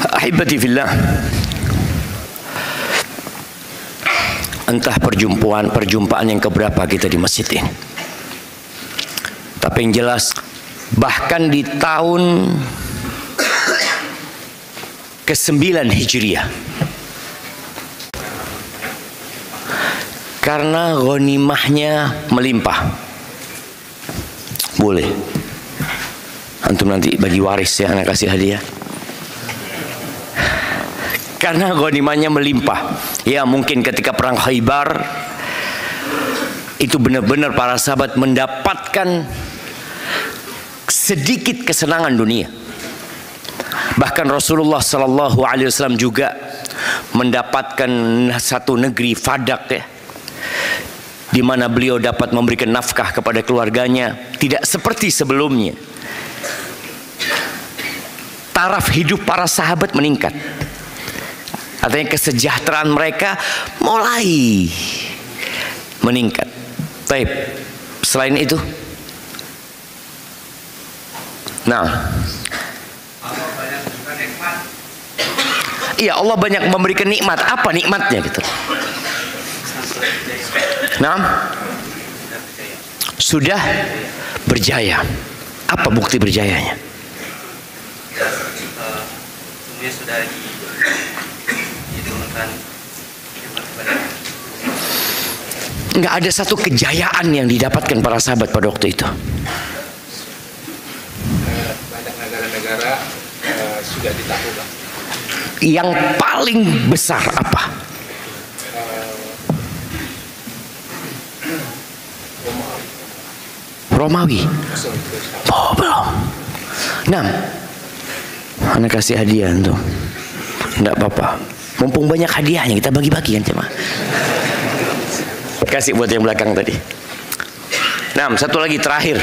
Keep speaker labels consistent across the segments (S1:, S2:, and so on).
S1: Ahibati fillah, entah perjumpaan yang keberapa kita di masjid ini, tapi yang jelas bahkan di tahun ke-9 Hijriah, karena ghanimahnya melimpah, boleh antum nanti bagi waris ya, anak kasih hadiah. Karena ghanimahnya melimpah, ya mungkin ketika perang Khaybar itu benar-benar para sahabat mendapatkan sedikit kesenangan dunia. Bahkan Rasulullah Sallallahu Alaihi Wasallam juga mendapatkan satu negeri Fadak ya, di mana beliau dapat memberikan nafkah kepada keluarganya, tidak seperti sebelumnya. Taraf hidup para sahabat meningkat, artinya kesejahteraan mereka mulai meningkat. Baik, selain itu, nah, iya Allah banyak memberikan nikmat. Apa nikmatnya gitu? Nah, sudah berjaya. Apa bukti berjayanya? Sudah nggak ada satu kejayaan yang didapatkan para sahabat pada waktu itu.
S2: Banyak negara-negara sudah ditaklukkan.
S1: Yang paling besar apa? Romawi. Oh belum. Nah, anak kasih hadiah tuh. Enggak apa-apa. Mumpung banyak hadiahnya kita bagi-bagi kan cuma. Kasih buat yang belakang tadi. Nah, satu lagi terakhir.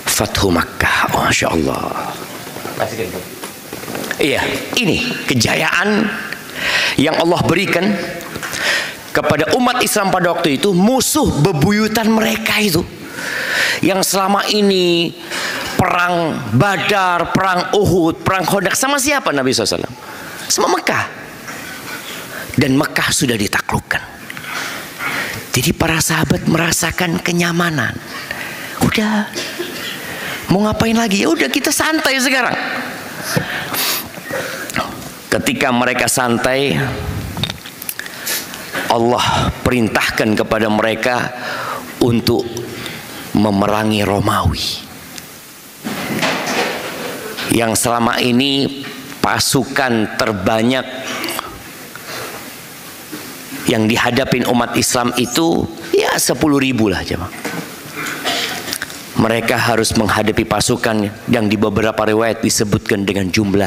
S1: Fathu Makkah. Oh, Masya Allah. Iya, ini kejayaan yang Allah berikan kepada umat Islam pada waktu itu. Musuh bebuyutan mereka itu, yang selama ini perang Badar, perang Uhud, perang Khandaq sama siapa Nabi SAW? Sama Mekah. Dan Mekah sudah ditaklukkan. Jadi para sahabat merasakan kenyamanan. Udah, mau ngapain lagi? Ya udah kita santai sekarang. Ketika mereka santai, Allah perintahkan kepada mereka untuk memerangi Romawi, yang selama ini pasukan terbanyak yang dihadapin umat Islam itu ya 10.000 lah jemaah. Mereka harus menghadapi pasukan yang di beberapa riwayat disebutkan dengan jumlah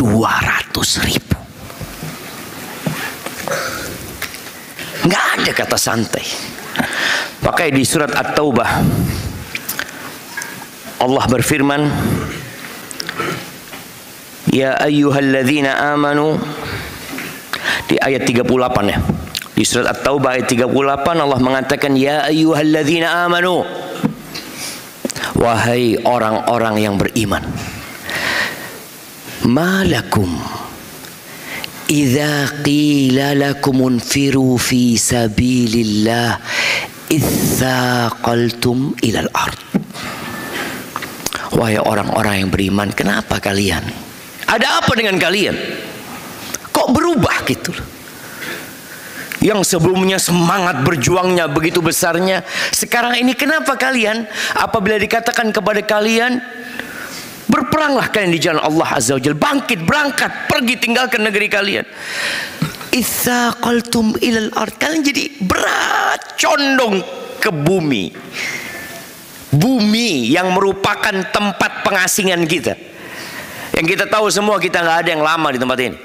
S1: 200.000. Nggak ada kata santai. Makanya di surat At-Taubah Allah berfirman, ya ayyuhalladzina amanu, di ayat 38 ya. Di surat At-Taubah ayat 38 Allah mengatakan, ya ayyuhalladzina amanu, wahai orang-orang yang beriman, malakum idza qila lakum unfiru fi sabilillah idzaqaltum ilal ard. Wahai orang-orang yang beriman, kenapa kalian? Ada apa dengan kalian? Kok berubah gitu loh? Yang sebelumnya semangat berjuangnya begitu besarnya, sekarang ini kenapa kalian apabila dikatakan kepada kalian berperanglah kalian di jalan Allah Azza wa Jalla, bangkit, berangkat, pergi, tinggalkan negeri kalian, itsaqaltum ilal ard, kalian jadi berat, condong ke bumi. Bumi yang merupakan tempat pengasingan kita, yang kita tahu semua kita nggak ada yang lama di tempat ini.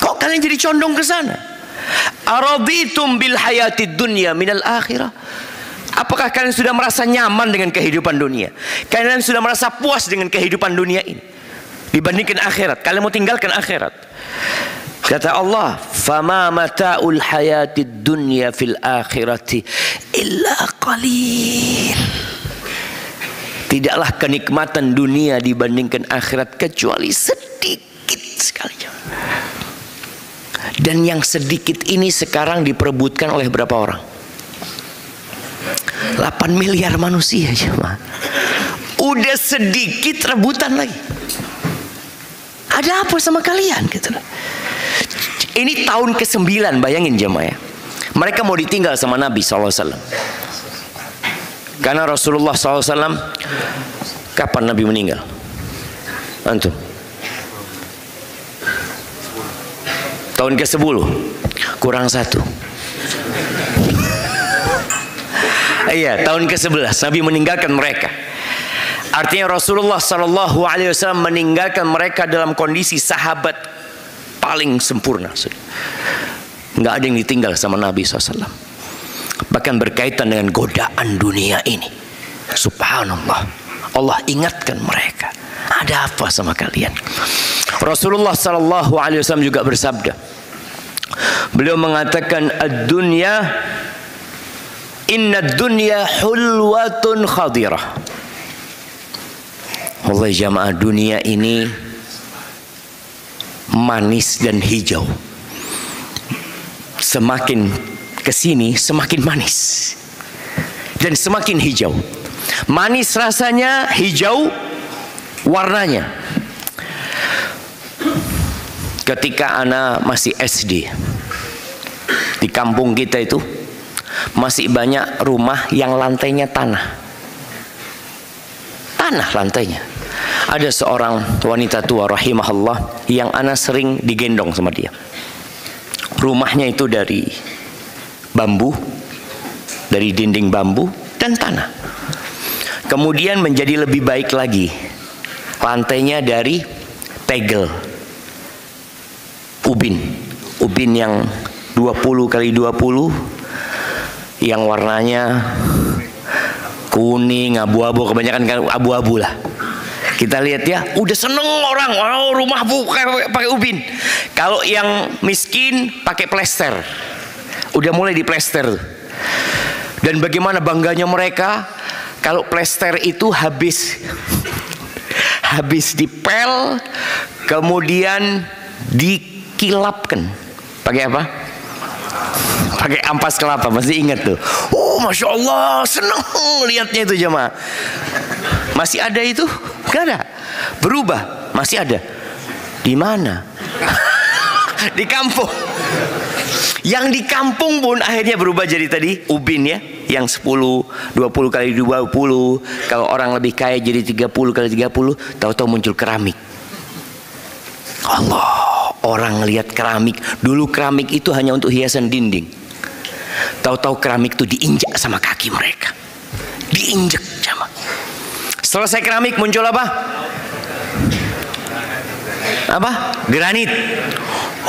S1: Kok kalian jadi condong ke sana? Araditum bil hayatid dunya minal akhirah. Apakah kalian sudah merasa nyaman dengan kehidupan dunia? Kalian sudah merasa puas dengan kehidupan dunia ini dibandingkan akhirat? Kalian mau tinggalkan akhirat? Kata Allah, fama mata'ul hayatid dunya fil akhirati illa qalil. Tidaklah kenikmatan dunia dibandingkan akhirat kecuali sedikit sekali. Dan yang sedikit ini sekarang diperebutkan oleh berapa orang? 8 miliar manusia. Udah sedikit rebutan lagi. Ada apa sama kalian? Gitu. Ini tahun ke-9, bayangin jemaah ya. Mereka mau ditinggal sama Nabi SAW. Karena Rasulullah SAW, kapan Nabi meninggal? Antum? Tahun ke-10, kurang 1. Iya, tahun ke-11 Nabi meninggalkan mereka. Artinya Rasulullah SAW meninggalkan mereka dalam kondisi sahabat paling sempurna. Nggak ada yang ditinggal sama Nabi SAW. Bahkan berkaitan dengan godaan dunia ini, subhanallah, Allah ingatkan mereka, ada apa sama kalian? Rasulullah SAW juga bersabda, beliau mengatakan, ad-dunya, inna dunya hulwatun khadirah. Allah jamaah, dunia ini manis dan hijau. Semakin kesini semakin manis dan semakin hijau. Manis rasanya, hijau warnanya. Ketika anak masih SD, di kampung kita itu masih banyak rumah yang lantainya tanah lantainya. Ada seorang wanita tua rahimahullah yang anak sering digendong sama dia. Rumahnya itu dari bambu, dari dinding bambu dan tanah. Kemudian menjadi lebih baik lagi, lantainya dari tegel, ubin yang 20 kali 20, yang warnanya kuning, abu-abu, kebanyakan kan abu-abu lah. Kita lihat ya, udah seneng orang, wow, rumah pakai ubin. Kalau yang miskin pakai plester, udah mulai di plester. Dan bagaimana bangganya mereka kalau plester itu habis dipel, kemudian dikilapkan. Pakai apa? Pakai ampas kelapa, masih ingat tuh. Oh, masya Allah, seneng lihatnya itu jemaah. Masih ada itu? Gak ada. Berubah, masih ada. Di mana? Di kampung. Yang di kampung pun akhirnya berubah jadi tadi ubin ya, yang 10, 20 kali 20. Kalau orang lebih kaya jadi 30 kali 30. Tahu-tahu muncul keramik. Allah, orang ngelihat keramik. Dulu keramik itu hanya untuk hiasan dinding. Tahu-tahu keramik itu diinjak sama kaki mereka. Diinjak sama. Selesai keramik muncul apa? Apa? Granit.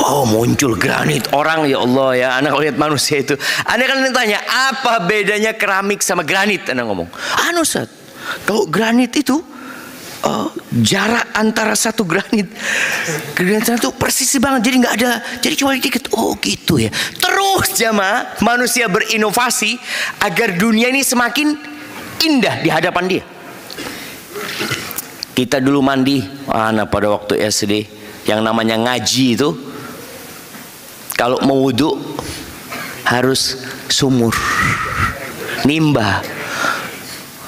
S1: Oh, muncul granit. Orang, ya Allah ya, anak lihat manusia itu. Anda kan tanya, apa bedanya keramik sama granit? Anda ngomong, Ustaz, kalau granit itu jarak antara satu granit satu persis banget, jadi nggak ada, jadi cuma dikit. Oh gitu ya. Terus jamaah, manusia berinovasi agar dunia ini semakin indah di hadapan dia. Kita dulu mandi, pada waktu SD, yang namanya ngaji itu, kalau mau wudhu harus sumur, nimba,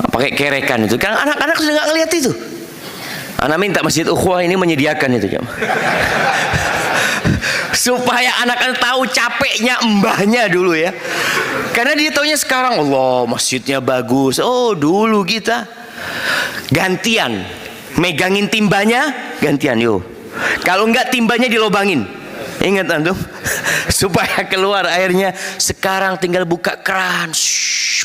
S1: pakai kerekan itu. Kan anak-anak sudah nggak ngeliat itu. Anak minta Masjid Ukhuwah ini menyediakan itu, supaya anak-anak tahu capeknya mbahnya dulu ya. Karena dia taunya sekarang, Allah masjidnya bagus. Oh dulu kita gantian, megangin timbanya, gantian yuk. Kalau enggak timbanya dilobangin. Ingat antum? Supaya keluar airnya. Sekarang tinggal buka keran.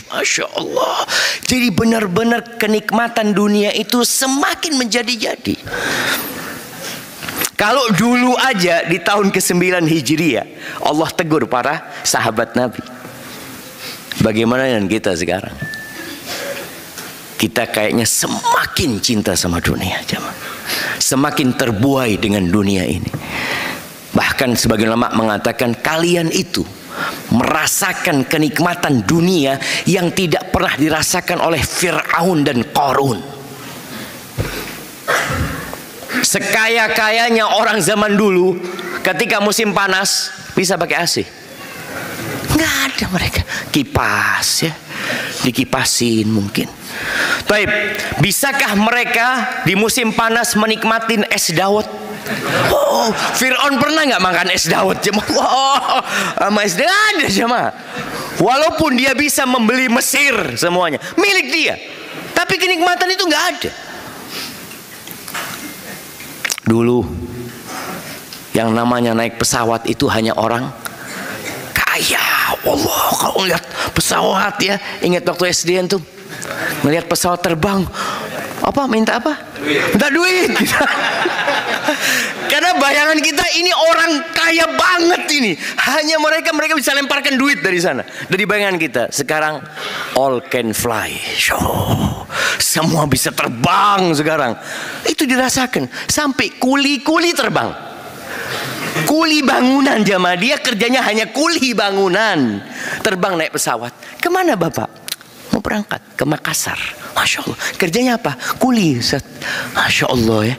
S1: Masya Allah. Jadi benar-benar kenikmatan dunia itu semakin menjadi-jadi. Kalau dulu aja di tahun ke-9 Hijriah Allah tegur para sahabat Nabi, bagaimana dengan kita sekarang? Kita kayaknya semakin cinta sama dunia, semakin terbuai dengan dunia ini. Bahkan sebagian ulama mengatakan kalian itu merasakan kenikmatan dunia yang tidak pernah dirasakan oleh Fir'aun dan Qarun. Sekaya-kayanya orang zaman dulu, ketika musim panas bisa pakai AC? Nggak ada mereka. Kipas ya, dikipasin mungkin. Baik, bisakah mereka di musim panas menikmatin es dawet? Oh, Fir'aun pernah nggak makan es dawet jemaah? Wow, sama es dawet ada jemaah. Walaupun dia bisa membeli Mesir semuanya, milik dia, tapi kenikmatan itu nggak ada. Dulu yang namanya naik pesawat itu hanya orang kaya. Allah, kalau lihat pesawat ya, ingat waktu SD tuh melihat pesawat terbang, minta apa? Minta duit. Karena bayangan kita ini orang kaya banget ini. Hanya mereka bisa lemparkan duit dari sana, dari bayangan kita. Sekarang all can fly. Semua bisa terbang sekarang. Itu dirasakan. Sampai kuli-kuli terbang. Kuli bangunan jamaah, dia kerjanya hanya kuli bangunan. Terbang naik pesawat. Kemana bapak? Mau berangkat ke Makassar. Masya Allah. Kerjanya apa? Kuli. Masya Allah ya.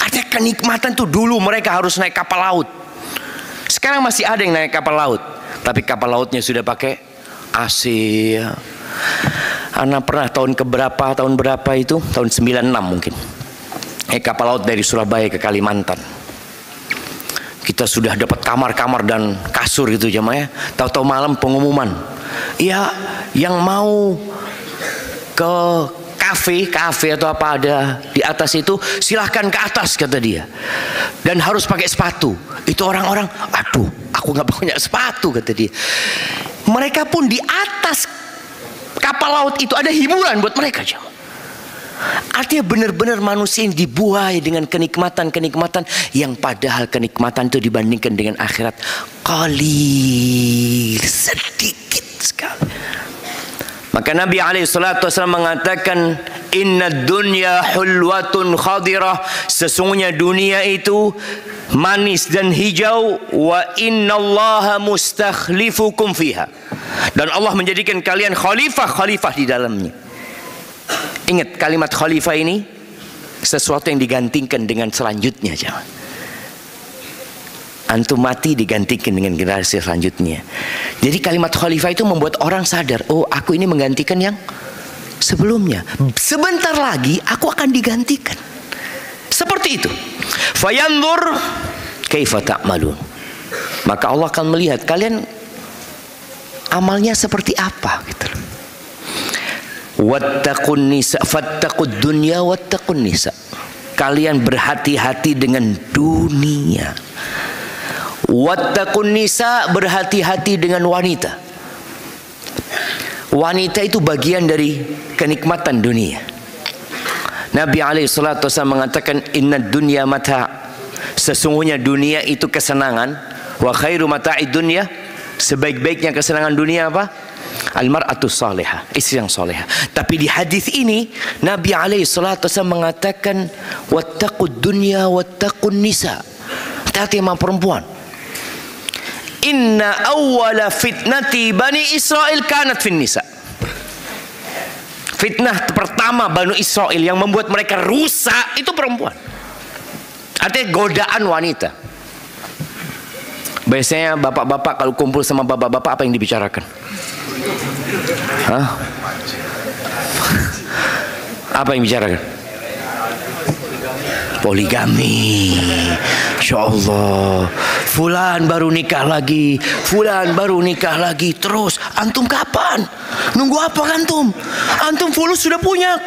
S1: Ada kenikmatan tuh. Dulu mereka harus naik kapal laut. Sekarang masih ada yang naik kapal laut, tapi kapal lautnya sudah pakai AC ya. Anak pernah tahun berapa itu? Tahun 96 mungkin. Kapal laut dari Surabaya ke Kalimantan. Kita sudah dapat kamar-kamar dan kasur gitu jemaah ya. Tahu-tahu malam pengumuman, ya yang mau ke kafe atau apa ada di atas itu silahkan ke atas kata dia, dan harus pakai sepatu. Itu orang-orang, aduh aku nggak punya sepatu kata dia. Mereka pun di atas kapal laut itu ada hiburan buat mereka jemaah. Artinya benar-benar manusia yang dibuai dengan kenikmatan-kenikmatan yang padahal kenikmatan itu dibandingkan dengan akhirat qalil, sedikit sekali. Maka Nabi SAW mengatakan, inna dunya hulwatun khadirah, sesungguhnya dunia itu manis dan hijau, wa innallaha mustakhlifukum fiha, dan Allah menjadikan kalian khalifah di dalamnya. Ingat kalimat khalifah ini sesuatu yang digantikan dengan selanjutnya jangan. Antum mati digantikan dengan generasi selanjutnya. Jadi kalimat khalifah itu membuat orang sadar, oh aku ini menggantikan yang sebelumnya. Sebentar lagi aku akan digantikan. Seperti itu. Fayanzur kaifa ta'malun. Maka Allah akan melihat kalian amalnya seperti apa gitu. Wattaqun nisa, fattaqud dunya wattaqun nisa. Kalian berhati-hati dengan dunia. Wattaqun nisa, berhati-hati dengan wanita. Wanita itu bagian dari kenikmatan dunia. Nabi SAW mengatakan, inna dunya mata', sesungguhnya dunia itu kesenangan. Wa khairu mata'id dunya, sebaik-baiknya kesenangan dunia apa? Al-mar'atu salihah, istri yang salihah. Tapi di hadis ini Nabi SAW mengatakan, wattaqud dunya wattaqun nisa. Hati-hati sama perempuan. Inna awwala fitnati Bani Israel kanat fin nisa. Fitnah pertama Bani Israel yang membuat mereka rusak itu perempuan. Artinya godaan wanita. Biasanya bapak-bapak kalau kumpul sama bapak-bapak apa yang dibicarakan? Hah? Apa yang dibicarakan? Poligami. Insya Allah. Fulan baru nikah lagi, fulan baru nikah lagi. Terus antum kapan? Nunggu apa antum? Antum fulus sudah punya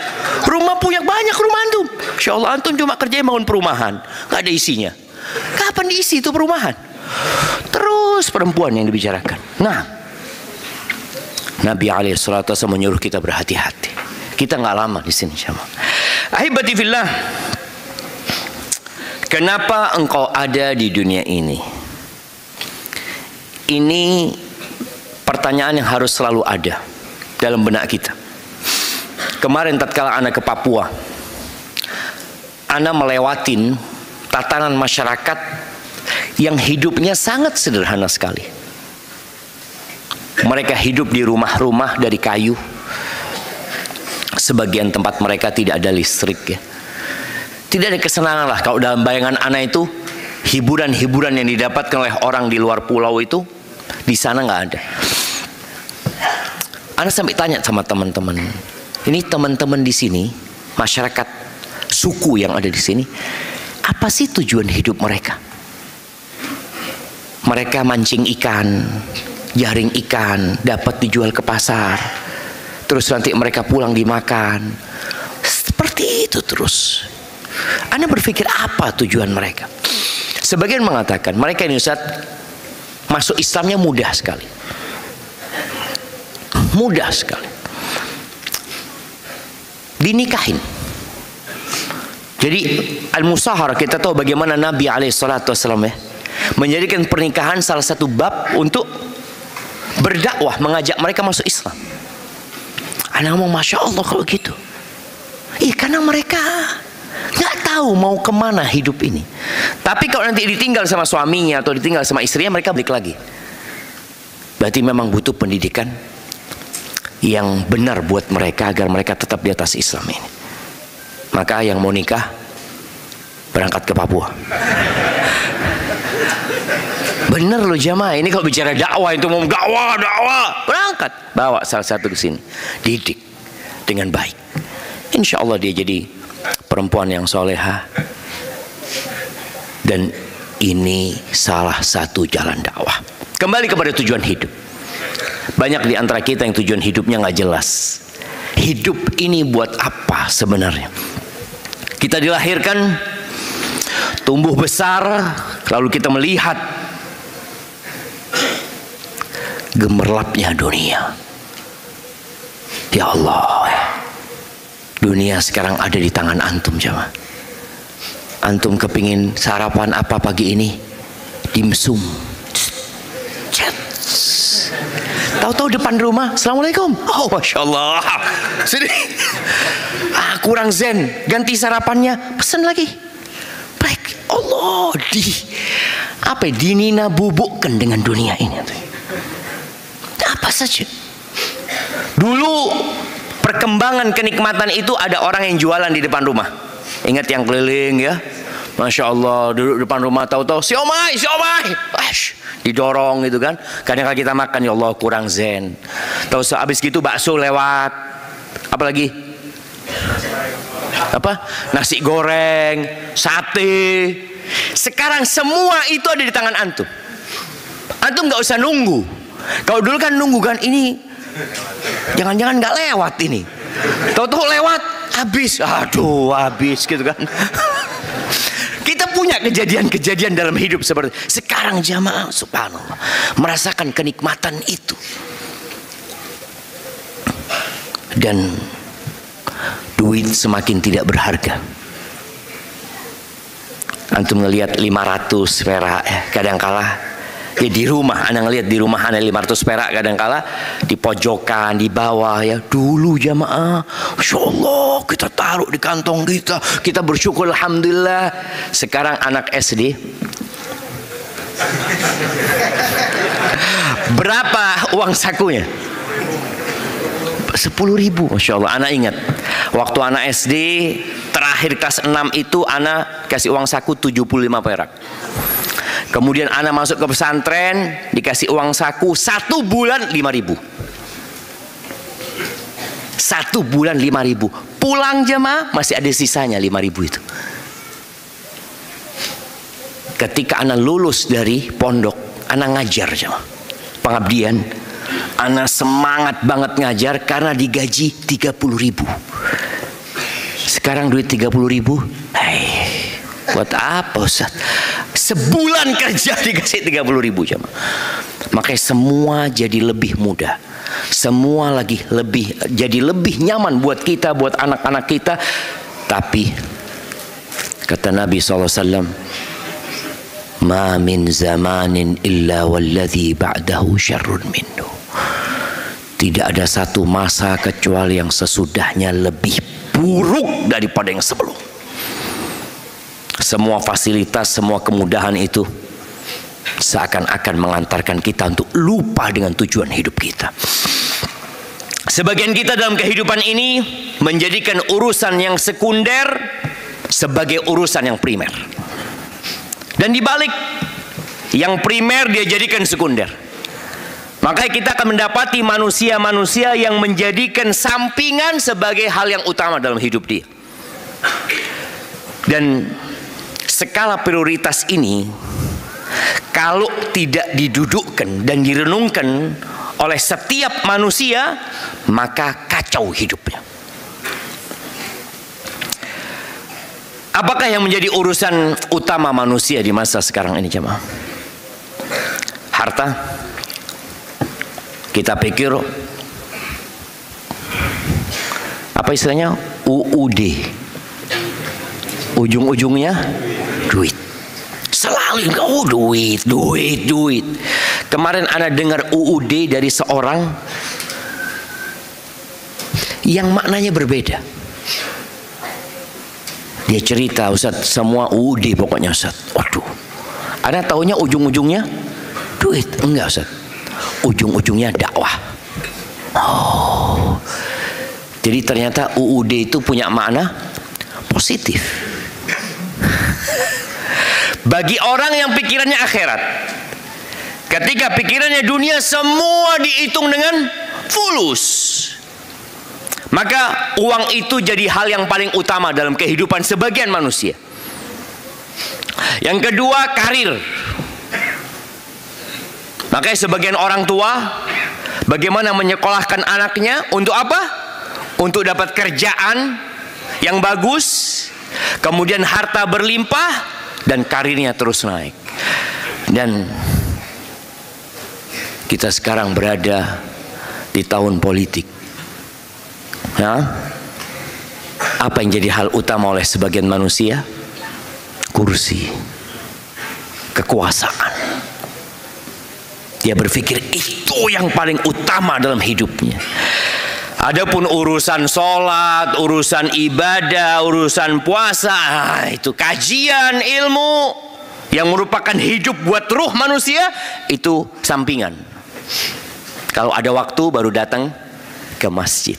S1: rumah, punya banyak rumah antum. Insya Allah antum cuma kerja bangun perumahan, nggak ada isinya. Kapan diisi itu perumahan? Terus perempuan yang dibicarakan. Nah, Nabi SAW menyuruh kita berhati-hati. Kita nggak lama di sini, insyaallah. Ahibati fillah, kenapa engkau ada di dunia ini? Ini pertanyaan yang harus selalu ada dalam benak kita. Kemarin tatkala anak ke Papua, anak melewatin tatanan masyarakat yang hidupnya sangat sederhana sekali. Mereka hidup di rumah-rumah dari kayu. Sebagian tempat mereka tidak ada listrik ya. Tidak ada kesenangan lah kalau dalam bayangan ana itu hiburan-hiburan yang didapatkan oleh orang di luar pulau itu di sana nggak ada. Ana sampai tanya sama teman-teman, ini teman-teman di sini, masyarakat suku yang ada di sini, apa sih tujuan hidup mereka? Mereka mancing ikan, jaring ikan, dapat dijual ke pasar, terus nanti mereka pulang dimakan, seperti itu terus. Anda berpikir apa tujuan mereka? Sebagian mengatakan mereka ini Ustaz, masuk Islamnya mudah sekali. Mudah sekali. Dinikahin. Jadi al-musahara, kita tahu bagaimana Nabi alaihissalatu wassalam ya, menjadikan pernikahan salah satu bab untuk berdakwah, mengajak mereka masuk Islam. Anda ngomong Masya Allah kalau gitu. Iya, karena mereka nggak tahu mau kemana hidup ini. Tapi kalau nanti ditinggal sama suaminya atau ditinggal sama istrinya, mereka balik lagi. Berarti memang butuh pendidikan yang benar buat mereka agar mereka tetap di atas Islam ini. Maka yang mau nikah berangkat ke Papua. Bener loh jamaah, ini kalau bicara dakwah itu mau dakwah, berangkat bawa salah satu ke sini, didik dengan baik. Insya Allah dia jadi perempuan yang soleha. Dan ini salah satu jalan dakwah. Kembali kepada tujuan hidup. Banyak di antara kita yang tujuan hidupnya nggak jelas. Hidup ini buat apa sebenarnya? Kita dilahirkan, tumbuh besar, lalu kita melihat gemerlapnya dunia. Ya Allah, dunia sekarang ada di tangan antum jemaah. Antum kepingin sarapan apa pagi ini? Dimsum. Tahu-tahu depan rumah, Assalamualaikum. Oh Masya Allah, sedih. Kurang zen, ganti sarapannya, pesan lagi. Baik, Allah dinina bubukkan dengan dunia ini. Apa saja. Dulu perkembangan kenikmatan itu ada orang yang jualan di depan rumah. Ingat yang keliling ya. Masya Allah, duduk depan rumah tahu-tahu siomay, didorong gitu kan. Kadang-kadang kita makan, ya Allah kurang zen. Tahu habis gitu bakso lewat, apalagi nasi goreng, sate. Sekarang semua itu ada di tangan antum. Antum nggak usah nunggu. Kalau dulu kan nunggu kan, ini jangan-jangan nggak lewat ini. Tahu-tahu lewat, habis, habis gitu kan. Kita punya kejadian-kejadian dalam hidup seperti sekarang jamaah, subhanallah, merasakan kenikmatan itu. Dan duit semakin tidak berharga. Antum ngelihat 500 perak kadangkala ya di rumah, anda ngelihat di rumah anda 500 perak kadangkala di pojokan, di bawah ya. Dulu jamaah, Masya Allah, kita taruh di kantong kita, kita bersyukur alhamdulillah. Sekarang anak SD berapa uang sakunya? 10.000. Masya Allah. Anak ingat waktu anak SD terakhir kelas 6 itu anak kasih uang saku 75 perak. Kemudian anak masuk ke pesantren dikasih uang saku 1 bulan 5.000. 1 bulan 5.000. Pulang jemaah masih ada sisanya 5.000 itu. Ketika anak lulus dari pondok, anak ngajar jemaah, pengabdian, anak semangat banget ngajar karena digaji 30.000. Sekarang duit 30.000, buat apa Ustaz? Sebulan kerja dikasih 30.000 jemaah. Makanya semua jadi lebih mudah, semua jadi lebih nyaman buat kita, buat anak-anak kita. Tapi kata Nabi SAW, ma min zamanin illa walladhi ba'dahu syarrun minhu. Tidak ada satu masa kecuali yang sesudahnya lebih buruk daripada yang sebelum. Semua fasilitas, semua kemudahan itu seakan-akan mengantarkan kita untuk lupa dengan tujuan hidup kita. Sebagian kita dalam kehidupan ini menjadikan urusan yang sekunder sebagai urusan yang primer. Dan dibalik, yang primer dia jadikan sekunder. Maka kita akan mendapati manusia-manusia yang menjadikan sampingan sebagai hal yang utama dalam hidup dia. Dan skala prioritas ini kalau tidak didudukkan dan direnungkan oleh setiap manusia, maka kacau hidupnya. Apakah yang menjadi urusan utama manusia di masa sekarang ini, jemaah? Harta. Kita pikir apa istilahnya? UUD. Ujung-ujungnya duit. Selalu duit. Kemarin Anda dengar UUD dari seorang yang maknanya berbeda. Dia cerita, Ustaz, semua UUD pokoknya, Ustaz. Waduh. Anda taunya ujung-ujungnya duit. Enggak, Ustaz. Ujung-ujungnya dakwah. Oh. Jadi ternyata UUD itu punya makna positif. Bagi orang yang pikirannya akhirat, ketika pikirannya dunia, semua dihitung dengan fulus, maka uang itu jadi hal yang paling utama dalam kehidupan sebagian manusia. Yang kedua, karir. Makanya sebagian orang tua bagaimana menyekolahkan anaknya untuk apa? Untuk dapat kerjaan yang bagus, kemudian harta berlimpah, dan karirnya terus naik. Dan kita sekarang berada di tahun politik. Ya? Apa yang jadi hal utama oleh sebagian manusia? Kursi, kekuasaan. Dia berpikir itu yang paling utama dalam hidupnya. Adapun urusan sholat, urusan ibadah, urusan puasa, itu kajian ilmu yang merupakan hidup buat ruh manusia, itu sampingan. Kalau ada waktu baru datang ke masjid.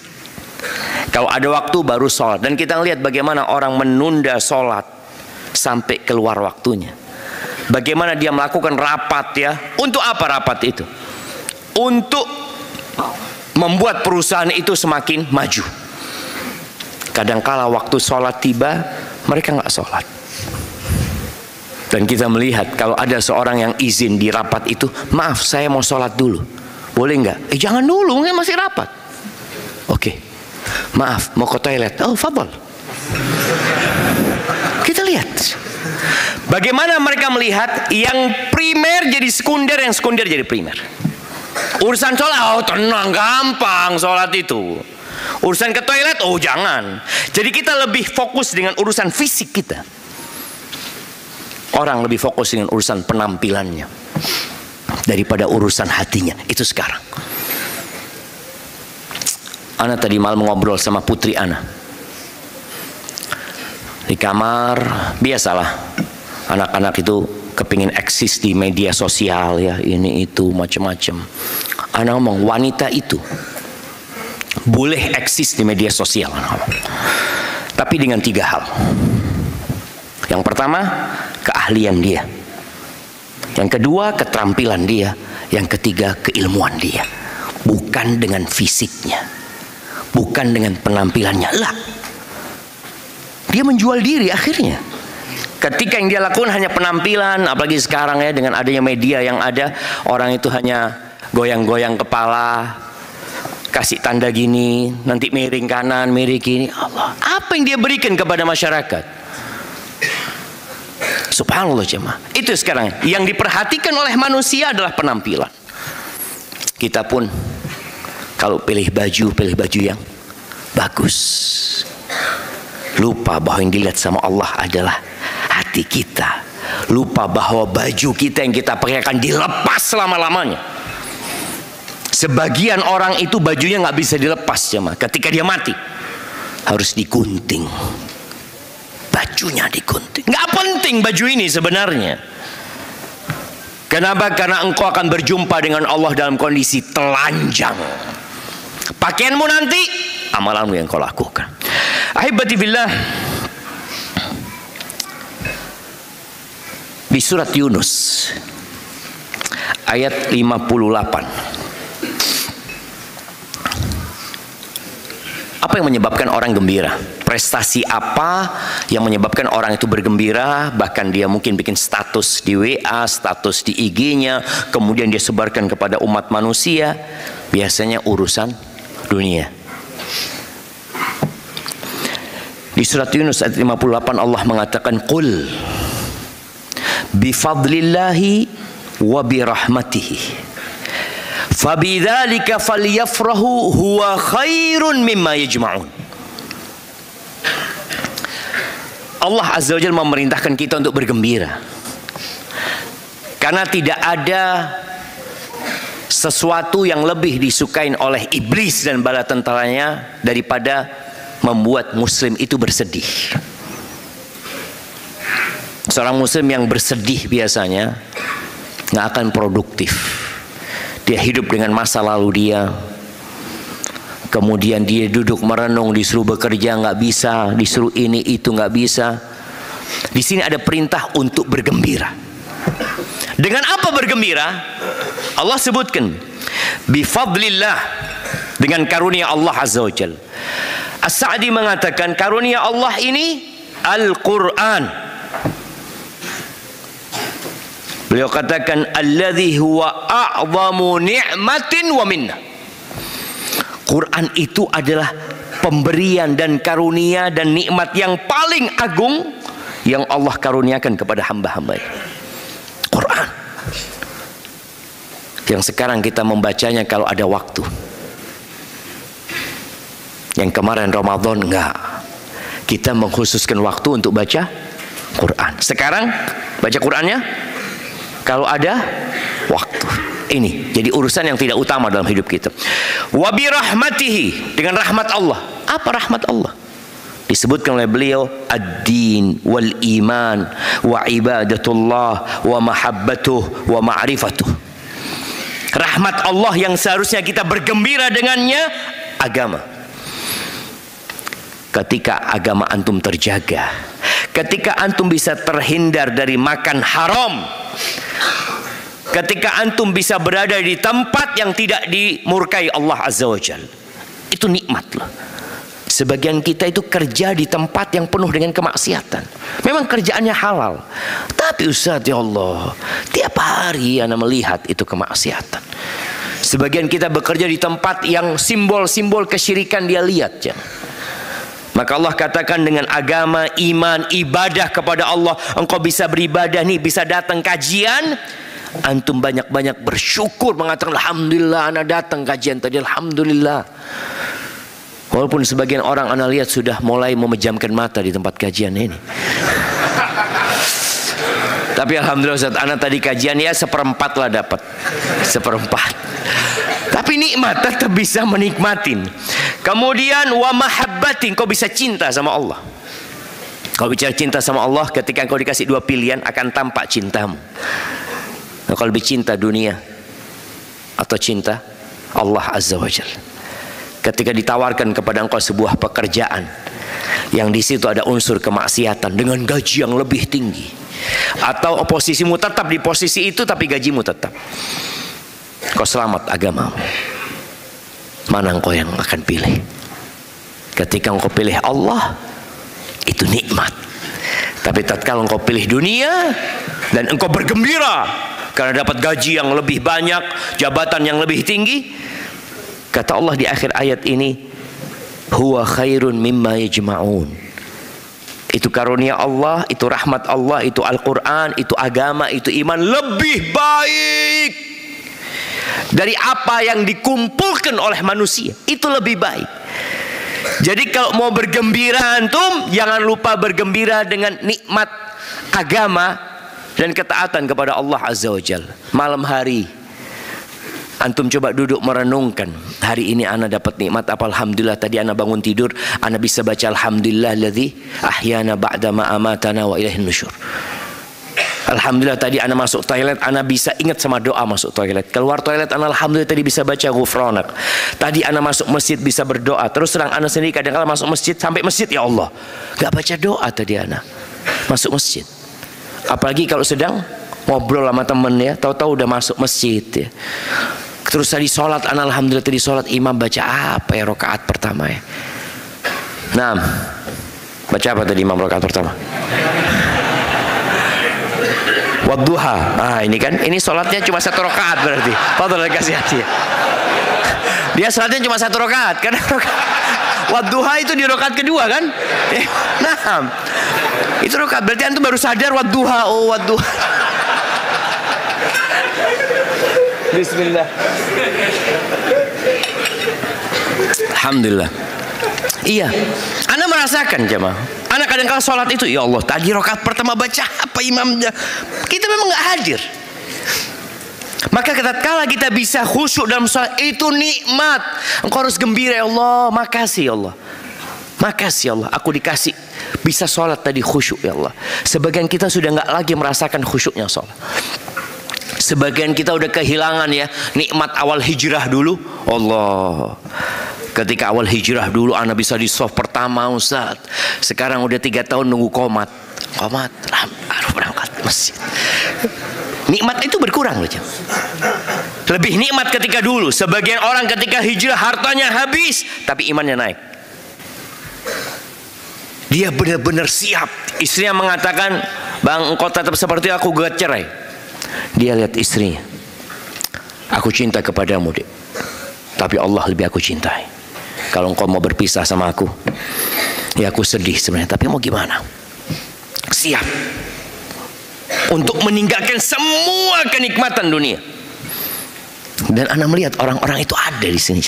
S1: Kalau ada waktu baru sholat. Dan kita lihat bagaimana orang menunda sholat sampai keluar waktunya. Bagaimana dia melakukan rapat, ya. Untuk apa rapat itu? Untuk membuat perusahaan itu semakin maju. Kadangkala waktu sholat tiba, mereka nggak sholat. Dan kita melihat kalau ada seorang yang izin di rapat itu, maaf saya mau sholat dulu, boleh nggak? Jangan dulu, masih rapat. Oke, maaf mau ke toilet. Oh, fadhal. Kita lihat bagaimana mereka melihat yang primer jadi sekunder, yang sekunder jadi primer. Urusan sholat, oh tenang, gampang sholat itu. Urusan ke toilet, oh jangan. Jadi kita lebih fokus dengan urusan fisik kita. Orang lebih fokus dengan urusan penampilannya daripada urusan hatinya. Itu sekarang. Ana tadi malam ngobrol sama putri Ana di kamar. Biasalah anak-anak itu kepingin eksis di media sosial, ya, ini itu macam-macam. Ana ngomong wanita itu boleh eksis di media sosial, tapi dengan 3 hal. Yang pertama, keahlian dia. Yang kedua, keterampilan dia. Yang ketiga, keilmuan dia. Bukan dengan fisiknya, bukan dengan penampilannya. Lah, dia menjual diri akhirnya. Ketika yang dia lakukan hanya penampilan, apalagi sekarang ya dengan adanya media yang ada, orang itu hanya goyang-goyang kepala, kasih tanda gini, nanti miring kanan, miring kiri. Allah, apa yang dia berikan kepada masyarakat? Subhanallah jemaah. Itu sekarang yang diperhatikan oleh manusia adalah penampilan. Kita pun kalau pilih baju yang bagus, lupa bahwa yang dilihat sama Allah adalah hati kita. Lupa bahwa baju kita yang kita pakai akan dilepas selama-lamanya. Sebagian orang itu bajunya nggak bisa dilepas jemaah. Ketika dia mati harus digunting, bajunya digunting. Nggak penting baju ini sebenarnya. Kenapa? Karena engkau akan berjumpa dengan Allah dalam kondisi telanjang. Pakaianmu nanti, amalanmu yang kau lakukan. Ahibati billah, Di surat Yunus ayat 58. Apa yang menyebabkan orang gembira? Prestasi apa yang menyebabkan orang itu bergembira? Bahkan dia mungkin bikin status di WA, status di IG-nya, kemudian dia sebarkan kepada umat manusia. Biasanya urusan dunia. Di surat Yunus ayat 58 Allah mengatakan, "Qul bifadlillahi wa birahmatihi fabidzalika falyafrahu huwa khairun mimma yajma'un." Allah Azza wa Jalla memerintahkan kita untuk bergembira. Karena tidak ada sesuatu yang lebih disukain oleh iblis dan bala tentaranya daripada membuat muslim itu bersedih. Seorang muslim yang bersedih biasanya nggak akan produktif. Dia hidup dengan masa lalu dia. Kemudian dia duduk merenung, disuruh bekerja nggak bisa, disuruh ini itu nggak bisa. Di sini ada perintah untuk bergembira. Dengan apa bergembira? Allah sebutkan bifadlillah, dengan karunia Allah Azza wa Jalla. As-Sa'di mengatakan karunia Allah ini Al-Quran. Beliau katakan alladzi huwa a'zamu ni'matin wa minnah. Quran itu adalah pemberian dan karunia dan nikmat yang paling agung yang Allah karuniakan kepada hamba-hambanya. Quran yang sekarang kita membacanya kalau ada waktu. Yang kemarin Ramadan enggak. Kita mengkhususkan waktu untuk baca Quran. Sekarang baca Qurannya kalau ada waktu. Ini jadi urusan yang tidak utama dalam hidup kita. Wa bi rahmatihi, dengan rahmat Allah. Apa rahmat Allah? Disebutkan oleh beliau ad-din wal iman wa ibadatullah wa mahabbatuh wa ma'rifatuh. Rahmat Allah yang seharusnya kita bergembira dengannya, agama. Ketika agama antum terjaga, ketika antum bisa terhindar dari makan haram, ketika antum bisa berada di tempat yang tidak dimurkai Allah Azza wa Jalla, itu nikmat loh. Sebagian kita itu kerja di tempat yang penuh dengan kemaksiatan. Memang kerjaannya halal, tapi Ustaz, ya Allah, tiap hari ana melihat itu kemaksiatan. Sebagian kita bekerja di tempat yang simbol-simbol kesyirikan dia lihat ya. Maka Allah katakan dengan agama, iman, ibadah kepada Allah, engkau bisa beribadah nih, bisa datang kajian, antum banyak-banyak bersyukur, mengatakan alhamdulillah ana datang kajian tadi, alhamdulillah. Walaupun sebagian orang ana lihat sudah mulai memejamkan mata di tempat kajian ini. Tapi alhamdulillah Ustaz, ana tadi kajian ya seperempat lah dapat. Seperempat. Tapi nikmat, tetap bisa menikmatin. Kemudian wa mahabbatin, kau bisa cinta sama Allah. Kau bicara cinta sama Allah, ketika kau dikasih dua pilihan akan tampak cintamu. Kau lebih cinta dunia atau cinta Allah Azza wa Jalla. Ketika ditawarkan kepada engkau sebuah pekerjaan yang di situ ada unsur kemaksiatan dengan gaji yang lebih tinggi, atau posisimu tetap di posisi itu tapi gajimu tetap, kau selamat agamamu, mana engkau yang akan pilih? Ketika engkau pilih Allah, itu nikmat. Tapi tatkala engkau pilih dunia dan engkau bergembira karena dapat gaji yang lebih banyak, jabatan yang lebih tinggi, kata Allah di akhir ayat ini, huwa khairun mimma yajma'un. Itu karunia Allah, itu rahmat Allah, itu Al-Quran, itu agama, itu iman, lebih baik dari apa yang dikumpulkan oleh manusia. Itu lebih baik. Jadi kalau mau bergembira antum, jangan lupa bergembira dengan nikmat agama dan ketaatan kepada Allah Azza wa Jalla. Malam hari antum coba duduk merenungkan, hari ini ana dapat nikmat apa? Alhamdulillah, tadi ana bangun tidur, ana bisa baca alhamdulillahilladzi ahyana ba'da ma amatana wa ilaihin nusyur. Alhamdulillah, tadi ana masuk toilet, ana bisa ingat sama doa masuk toilet. Keluar toilet, ana alhamdulillah tadi bisa baca ghufranak. Tadi ana masuk masjid bisa berdoa. Terus terang ana sendiri kadang-kadang masuk masjid, sampai masjid ya Allah, gak baca doa tadi ana masuk masjid. Apalagi kalau sedang ngobrol sama temen ya, tahu-tahu udah masuk masjid ya. Terus tadi sholat, alhamdulillah tadi sholat imam baca apa ya rakaat pertama ya? Nah, baca apa tadi imam rakaat pertama? Wadduha. Nah ini kan, ini sholatnya cuma 1 rakaat berarti. Fadhil kasih hadiah. Dia sholatnya cuma 1 rakaat, karena wadduha itu di rakaat kedua kan? Nah, itu rakaat berarti antum baru sadar wadduha. Oh wadduha. Bismillah. Alhamdulillah. Iya, Anda merasakan jemaah. Anda kadang-kadang sholat itu, ya Allah, tadi rakaat pertama baca apa imamnya? Kita memang nggak hadir. Maka tatkala kita bisa khusyuk dalam sholat, itu nikmat. Engkau harus gembira, ya Allah, makasih ya Allah. Makasih ya Allah, aku dikasih bisa sholat tadi khusyuk ya Allah. Sebagian kita sudah nggak lagi merasakan khusyuknya sholat. Sebagian kita udah kehilangan ya nikmat awal hijrah dulu. Allah, ketika awal hijrah dulu anak bisa di soft pertama Ustaz. Sekarang udah 3 tahun nunggu komat. Harus berangkat masjid. Nikmat itu berkurang loh. Lebih nikmat ketika dulu. Sebagian orang ketika hijrah hartanya habis, tapi imannya naik. Dia benar-benar siap. Istrinya mengatakan, Bang, engkau tetap seperti aku, gak cerai. Dia lihat istrinya, aku cinta kepadamu dek, tapi Allah lebih aku cintai. Kalau engkau mau berpisah sama aku, ya aku sedih sebenarnya, tapi mau gimana? Siap untuk meninggalkan semua kenikmatan dunia. Dan anak melihat orang-orang itu ada di sini.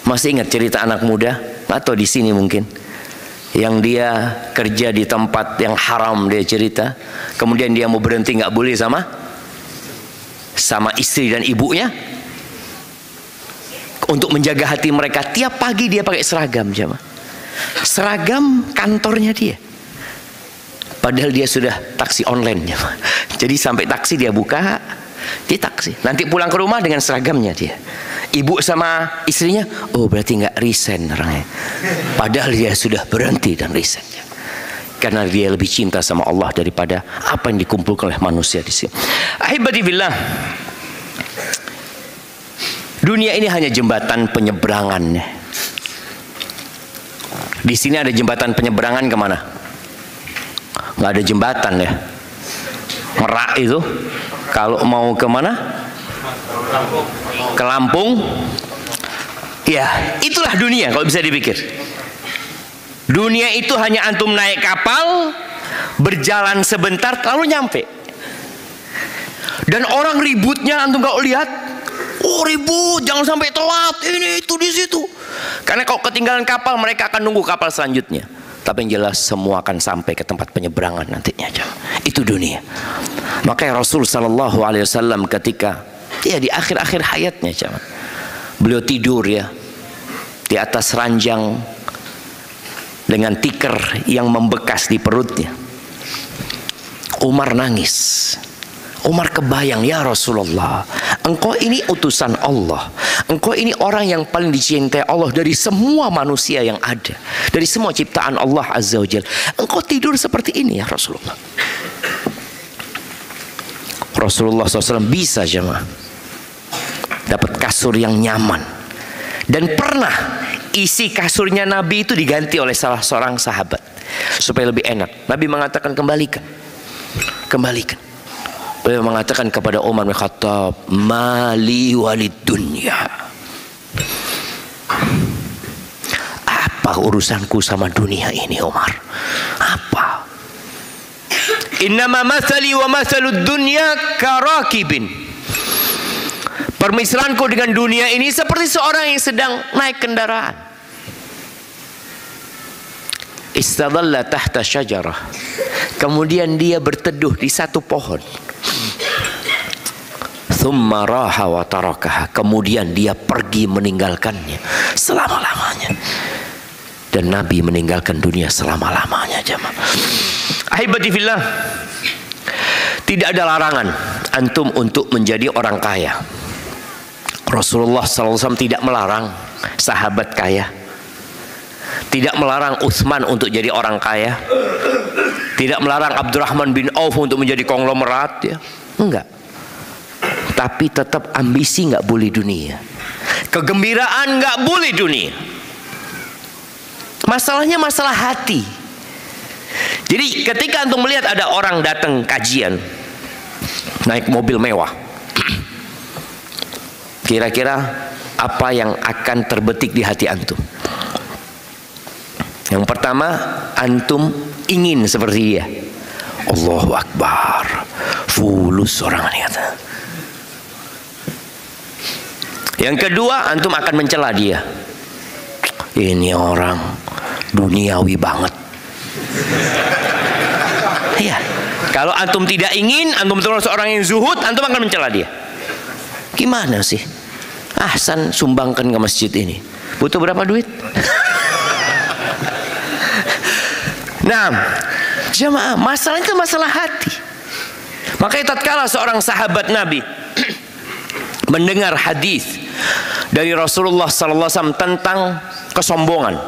S1: Masih ingat cerita anak muda atau di sini mungkin, yang dia kerja di tempat yang haram, dia cerita, kemudian dia mau berhenti, nggak boleh sama istri dan ibunya, untuk menjaga hati mereka. Tiap pagi dia pakai seragam, jemaah, seragam kantornya dia, padahal dia sudah taksi online, jemaah. Jadi sampai taksi dia buka, dia taksi, nanti pulang ke rumah dengan seragamnya dia. Ibu sama istrinya, oh berarti nggak resign orangnya, padahal dia sudah berhenti dan resign, karena dia lebih cinta sama Allah daripada apa yang dikumpulkan oleh manusia di sini. Ahibati billah, dunia ini hanya jembatan penyeberangan. Di sini ada jembatan penyeberangan kemana? Nggak ada jembatan ya. Merak itu kalau mau kemana? Ke Lampung. Ya, itulah dunia kalau bisa dipikir. Dunia itu hanya antum naik kapal, berjalan sebentar lalu nyampe. Dan orang ributnya antum kalau lihat, oh ribut, jangan sampai telat, ini itu di situ. Karena kalau ketinggalan kapal, mereka akan nunggu kapal selanjutnya. Tapi yang jelas semua akan sampai ke tempat penyeberangan nantinya. Itu dunia. Makanya Rasul Sallallahu Alaihi Wasallam ketika ya di akhir-akhir hayatnya, beliau tidur ya di atas ranjang dengan tikar yang membekas di perutnya. Umar nangis. Umar kebayang, ya Rasulullah, engkau ini utusan Allah, engkau ini orang yang paling dicintai Allah dari semua manusia yang ada, dari semua ciptaan Allah Azza wa Jalla. Engkau tidur seperti ini ya Rasulullah. Rasulullah SAW bisa jemaah dapat kasur yang nyaman, dan pernah isi kasurnya Nabi itu diganti oleh salah seorang sahabat supaya lebih enak. Nabi mengatakan kembalikan. Beliau mengatakan kepada Umar bin Khattab, mali walid dunya, apa urusanku sama dunia ini Umar? Apa? Innama mathali wa mathalud dunya karakibin. Permisalanku dengan dunia ini seperti seorang yang sedang naik kendaraan. Istadalla tahta syajarah, kemudian dia berteduh di satu pohon. Thumma raha wa tarakaha, kemudian dia pergi meninggalkannya selama-lamanya. Dan Nabi meninggalkan dunia selama-lamanya, jemaah. Ahibati fillah, tidak ada larangan antum untuk menjadi orang kaya. Rasulullah SAW tidak melarang sahabat kaya, tidak melarang Utsman untuk jadi orang kaya. Tidak melarang Abdurrahman bin Auf untuk menjadi konglomerat ya. Enggak. Tapi tetap ambisi nggak boleh dunia. Kegembiraan nggak boleh dunia. Masalahnya masalah hati. Jadi ketika antum melihat ada orang datang kajian naik mobil mewah, kira-kira apa yang akan terbetik di hati antum? Yang pertama, antum ingin seperti dia. Allahu Akbar, fulus orang ini kata. Yang kedua, antum akan mencela dia. Ini orang duniawi banget. Iya. Kalau antum tidak ingin, antum terus orang yang zuhud, antum akan mencela dia. Gimana sih? Ahsan sumbangkan ke masjid ini. Butuh berapa duit? Nah, jemaah, masalah itu masalah hati. Makanya tatkala seorang sahabat Nabi mendengar hadis dari Rasulullah SAW tentang kesombongan,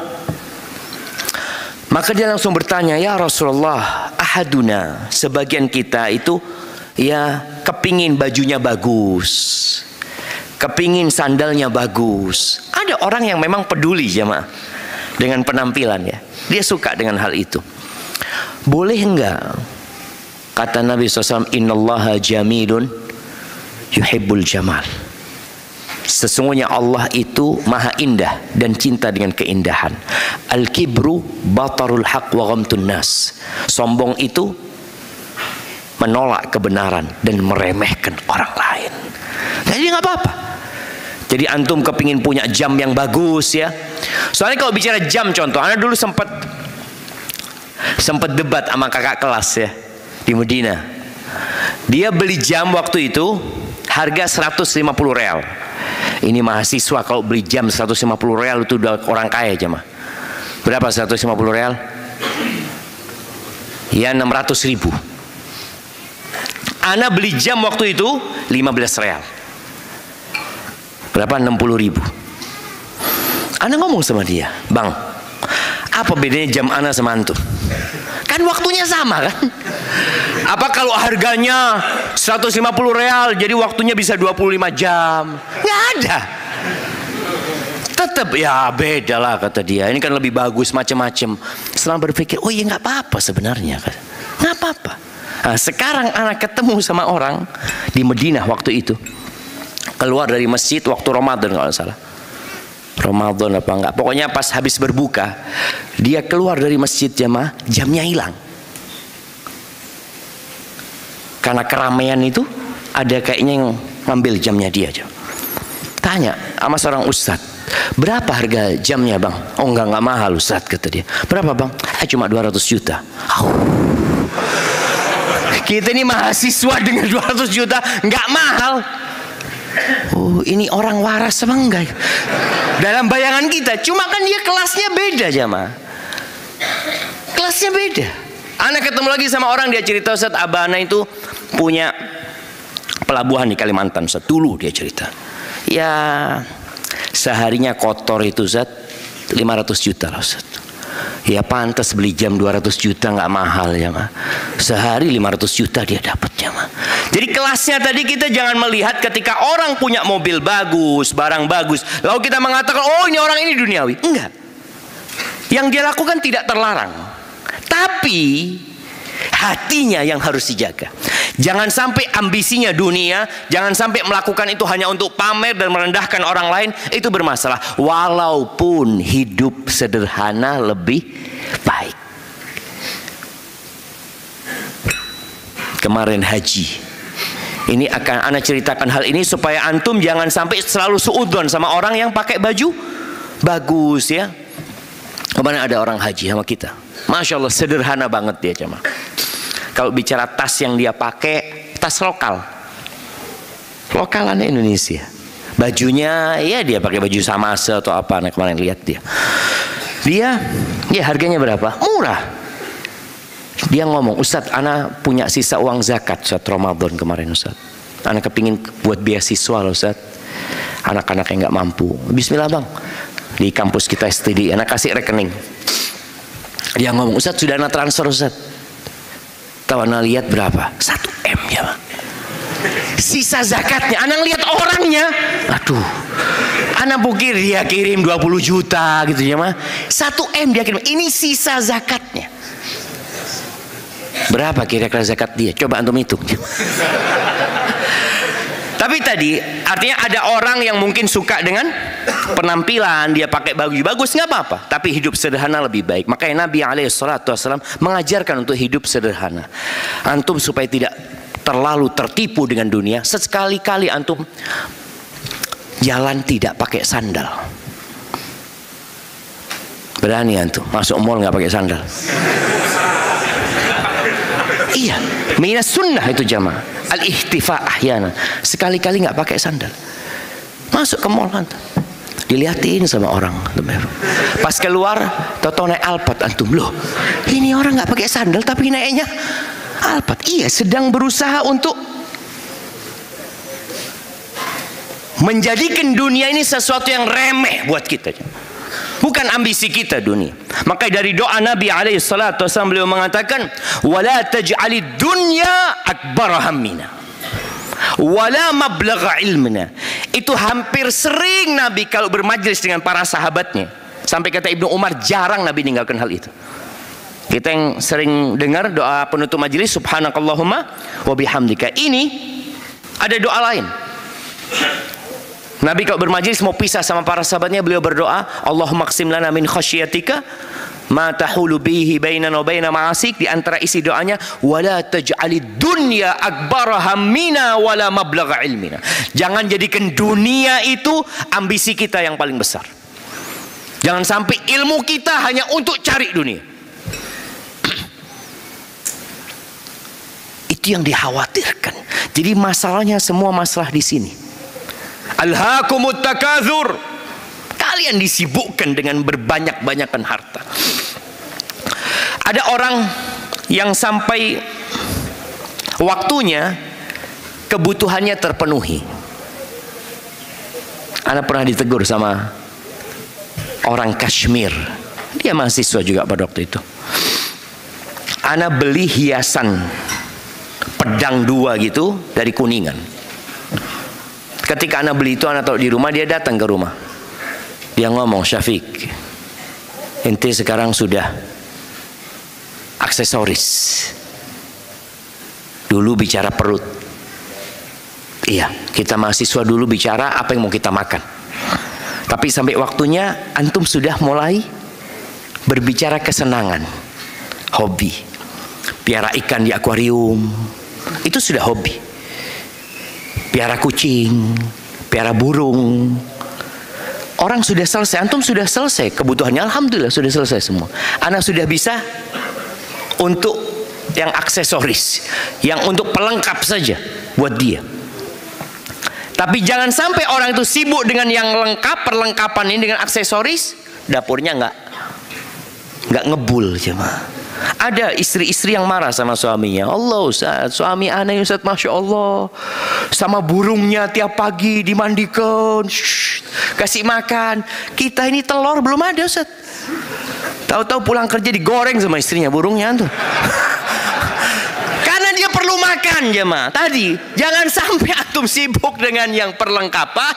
S1: maka dia langsung bertanya, ya Rasulullah, ahaduna, sebagian kita itu ya kepingin bajunya bagus, kepingin sandalnya bagus. Ada orang yang memang peduli jemaah dengan penampilan ya, dia suka dengan hal itu. Boleh enggak? Kata Nabi SAW, innallaha jamilun yuhibbul jamal. Sesungguhnya Allah itu maha indah dan cinta dengan keindahan. Al-kibru batarul haq wa ghamtun nas. Sombong itu menolak kebenaran dan meremehkan orang lain. Jadi nggak apa-apa. Jadi antum kepingin punya jam yang bagus ya. Soalnya kalau bicara jam, contoh, anak dulu sempat debat sama kakak kelas ya di Medina. Dia beli jam waktu itu harga 150 real. Ini mahasiswa kalau beli jam 150 real itu udah orang kaya jemaah. Berapa 150 real? Ya 600 ribu. Ana beli jam waktu itu 15 real. Berapa? 60 ribu. Ana ngomong sama dia, bang, apa bedanya jam ana sama antum? Kan waktunya sama kan? Apa kalau harganya 150 real jadi waktunya bisa 25 jam? Nggak ada. Tetap ya beda lah kata dia. Ini kan lebih bagus macam-macam. Setelah berpikir, oh iya nggak apa-apa sebenarnya. Nggak apa-apa. Nah, sekarang anak ketemu sama orang di Madinah waktu itu. Keluar dari masjid waktu Ramadan kalau nggak salah. Ramadan apa enggak, pokoknya pas habis berbuka dia keluar dari masjid jamaah, jamnya hilang karena keramaian itu. Ada kayaknya yang ngambil jamnya dia. Tanya sama seorang ustadz, berapa harga jamnya bang? Oh enggak mahal ustadz, kata dia. Berapa bang? Cuma 200 juta. Kita ini mahasiswa dengan 200 juta enggak mahal. Oh ini orang waras apa enggak? Dalam bayangan kita, cuma kan dia kelasnya beda jamaah. Kelasnya beda. Anak ketemu lagi sama orang, dia cerita, Ustaz, abana itu punya pelabuhan di Kalimantan, Ustaz. Dulu dia cerita. Ya seharinya kotor itu Ustaz 500 juta lah Ustaz. Ya pantas beli jam 200 juta nggak mahal ya mah. Sehari 500 juta dia dapat ya mah. Jadi kelasnya tadi kita jangan melihat ketika orang punya mobil bagus, barang bagus, lalu kita mengatakan oh ini orang ini duniawi. Enggak. Yang dia lakukan tidak terlarang. Tapi hatinya yang harus dijaga. Jangan sampai ambisinya dunia, jangan sampai melakukan itu hanya untuk pamer dan merendahkan orang lain, itu bermasalah. Walaupun hidup sederhana lebih baik. Kemarin haji, ini akan ana ceritakan hal ini supaya antum jangan sampai selalu suudzon sama orang yang pakai baju bagus ya. Kemarin ada orang haji sama kita, Masya Allah sederhana banget dia cuma. Kalau bicara tas yang dia pakai, tas lokal, lokalan Indonesia. Bajunya, ya dia pakai baju Samasa atau apa. Nah kemarin lihat dia, ya harganya berapa? Murah. Dia ngomong, Ustadz, ana punya sisa uang zakat saat Ramadan kemarin Ustadz. Ana kepingin buat beasiswa loh Ustadz. Anak-anak yang nggak mampu. Bismillah bang, di kampus kita STD, ana kasih rekening. Dia ngomong, Ustadz sudah ana transfer Ustadz. Tahu anak lihat berapa? 1 M ya, Pak. Sisa zakatnya, anak lihat orangnya, aduh, anak pikir dia kirim 20 juta gitu ya, mah 1 M dia kirim, ini sisa zakatnya. Berapa kira-kira zakat dia? Coba antum hitung. Tapi tadi artinya ada orang yang mungkin suka dengan penampilan, dia pakai baju bagus, nggak apa-apa, tapi hidup sederhana lebih baik. Makanya Nabi SAW mengajarkan untuk hidup sederhana. Antum supaya tidak terlalu tertipu dengan dunia, sekali-kali antum jalan tidak pakai sandal. Berani antum masuk mall nggak pakai sandal? Iya, minas sunnah itu jamaah. Al-ihtifa ahyana. Sekali-kali nggak pakai sandal. Masuk ke mall antum, dilihatin sama orang. Pas keluar, toto naik Alphard antum, loh, ini orang nggak pakai sandal tapi naiknya Alphard. Iya, sedang berusaha untuk menjadikan dunia ini sesuatu yang remeh buat kita. Bukan ambisi kita dunia. Maka dari doa Nabi SAW beliau mengatakan, wala taj'alid dunya akbar hammina wala mablagha ilmina. Itu hampir sering Nabi kalau bermajlis dengan para sahabatnya. Sampai kata Ibnu Umar, jarang Nabi meninggalkan hal itu. Kita yang sering dengar doa penutup majelis, subhanakallahumma wa bihamdika. Ini ada doa lain. Nabi kalau bermajelis mau pisah sama para sahabatnya, beliau berdoa, Allahumma qsim lana min khasyatika ma tahulu bihi bainana wa baina ma'asik. Di antara isi doanya, wala taj'alid dunya akbar hammina wala mablagha ilmina. Jangan jadikan dunia itu ambisi kita yang paling besar. Jangan sampai ilmu kita hanya untuk cari dunia. Itu yang dikhawatirkan. Jadi masalahnya semua masalah di sini. Alhaakumut takatsur. Kalian disibukkan dengan berbanyak-banyakan harta. Ada orang yang sampai waktunya kebutuhannya terpenuhi. Ana pernah ditegur sama orang Kashmir. Dia mahasiswa juga pada waktu itu. Ana beli hiasan pedang 2 gitu dari Kuningan. Ketika anak beli itu, anak tahu di rumah, dia datang ke rumah. Dia ngomong, Syafiq, ente sekarang sudah aksesoris. Dulu bicara perut. Iya, kita mahasiswa dulu bicara apa yang mau kita makan. Tapi sampai waktunya antum sudah mulai berbicara kesenangan, hobi. Piara ikan di akuarium, itu sudah hobi. Piara kucing, piara burung. Orang sudah selesai, antum sudah selesai kebutuhannya, alhamdulillah sudah selesai semua. Anak sudah bisa untuk yang aksesoris, yang untuk pelengkap saja buat dia. Tapi jangan sampai orang itu sibuk dengan yang lengkap, perlengkapan ini dengan aksesoris, dapurnya nggak ngebul jemaah. Ada istri-istri yang marah sama suaminya. Allah Ustaz, suami aneh Ustaz, Masya Allah, sama burungnya tiap pagi dimandikan, kasih makan. Kita ini telur belum ada Ustaz. Tahu-tahu pulang kerja digoreng sama istrinya burungnya tuh. Karena dia perlu makan jemaah. Tadi jangan sampai antum sibuk dengan yang perlengkapan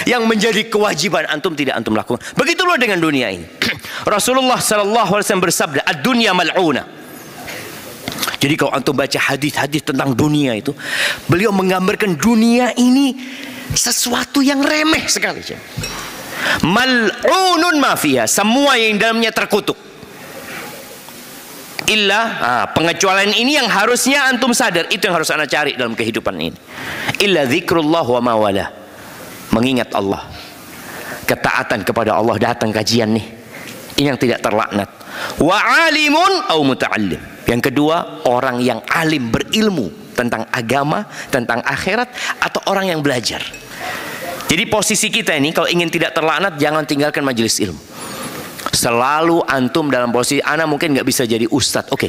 S1: yang menjadi kewajiban antum tidak antum lakukan. Begitulah dengan dunia ini. Rasulullah SAW bersabda, ad-dunya mal'una. Jadi kalau antum baca hadis-hadis tentang dunia itu, beliau menggambarkan dunia ini sesuatu yang remeh sekali. Mal'unun ma fiha, semua yang dalamnya terkutuk. Pengecualian ini yang harusnya antum sadar, itu yang harus anda cari dalam kehidupan ini. Illa dzikrullah wa mawala. Mengingat Allah, ketaatan kepada Allah, datang kajian nih, ini yang tidak terlaknat. Wa alimun au muta'allim. Yang kedua, orang yang alim, berilmu tentang agama, tentang akhirat, atau orang yang belajar. Jadi posisi kita ini kalau ingin tidak terlaknat, jangan tinggalkan majelis ilmu. Selalu antum dalam posisi, ana mungkin nggak bisa jadi ustadz, oke,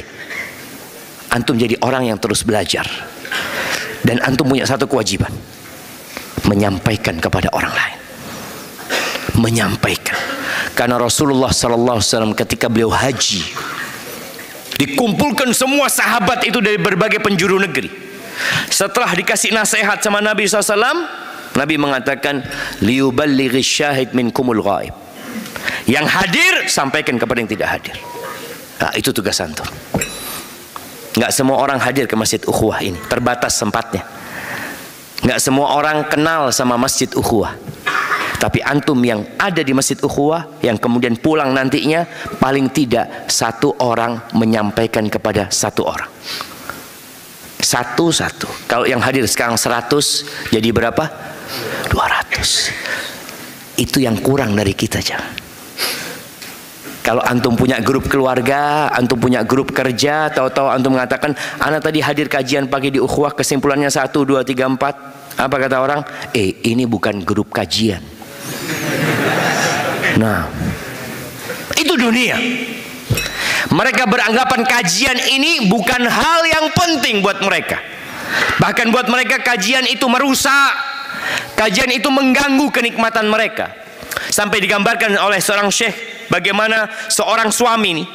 S1: antum jadi orang yang terus belajar. Dan antum punya satu kewajiban, menyampaikan kepada orang lain. Menyampaikan. Karena Rasulullah SAW ketika beliau haji Dikumpulkan semua sahabat itu dari berbagai penjuru negeri. Setelah dikasih nasihat sama Nabi SAW, Nabi mengatakan, liyuballighi syahid minkumul ghaib. Yang hadir sampaikan kepada yang tidak hadir. Nah, itu tugas antum. Nggak semua orang hadir ke Masjid Ukhuwah ini, terbatas tempatnya. Nggak semua orang kenal sama Masjid Ukhuwah. Tapi antum yang ada di Masjid Ukhuwah, yang kemudian pulang nantinya, paling tidak satu orang menyampaikan kepada satu orang. Satu-satu. Kalau yang hadir sekarang 100, jadi berapa? 200. Itu yang kurang dari kita, jangan. Kalau antum punya grup keluarga, antum punya grup kerja, tahu-tahu antum mengatakan, ana tadi hadir kajian pagi di Ukhuwah, kesimpulannya 1, 2, 3, 4. Apa kata orang? Ini bukan grup kajian. Nah, itu dunia. Mereka beranggapan kajian ini bukan hal yang penting buat mereka. Bahkan buat mereka kajian itu merusak. Kajian itu mengganggu kenikmatan mereka. Sampai digambarkan oleh seorang syekh bagaimana seorang suami nih,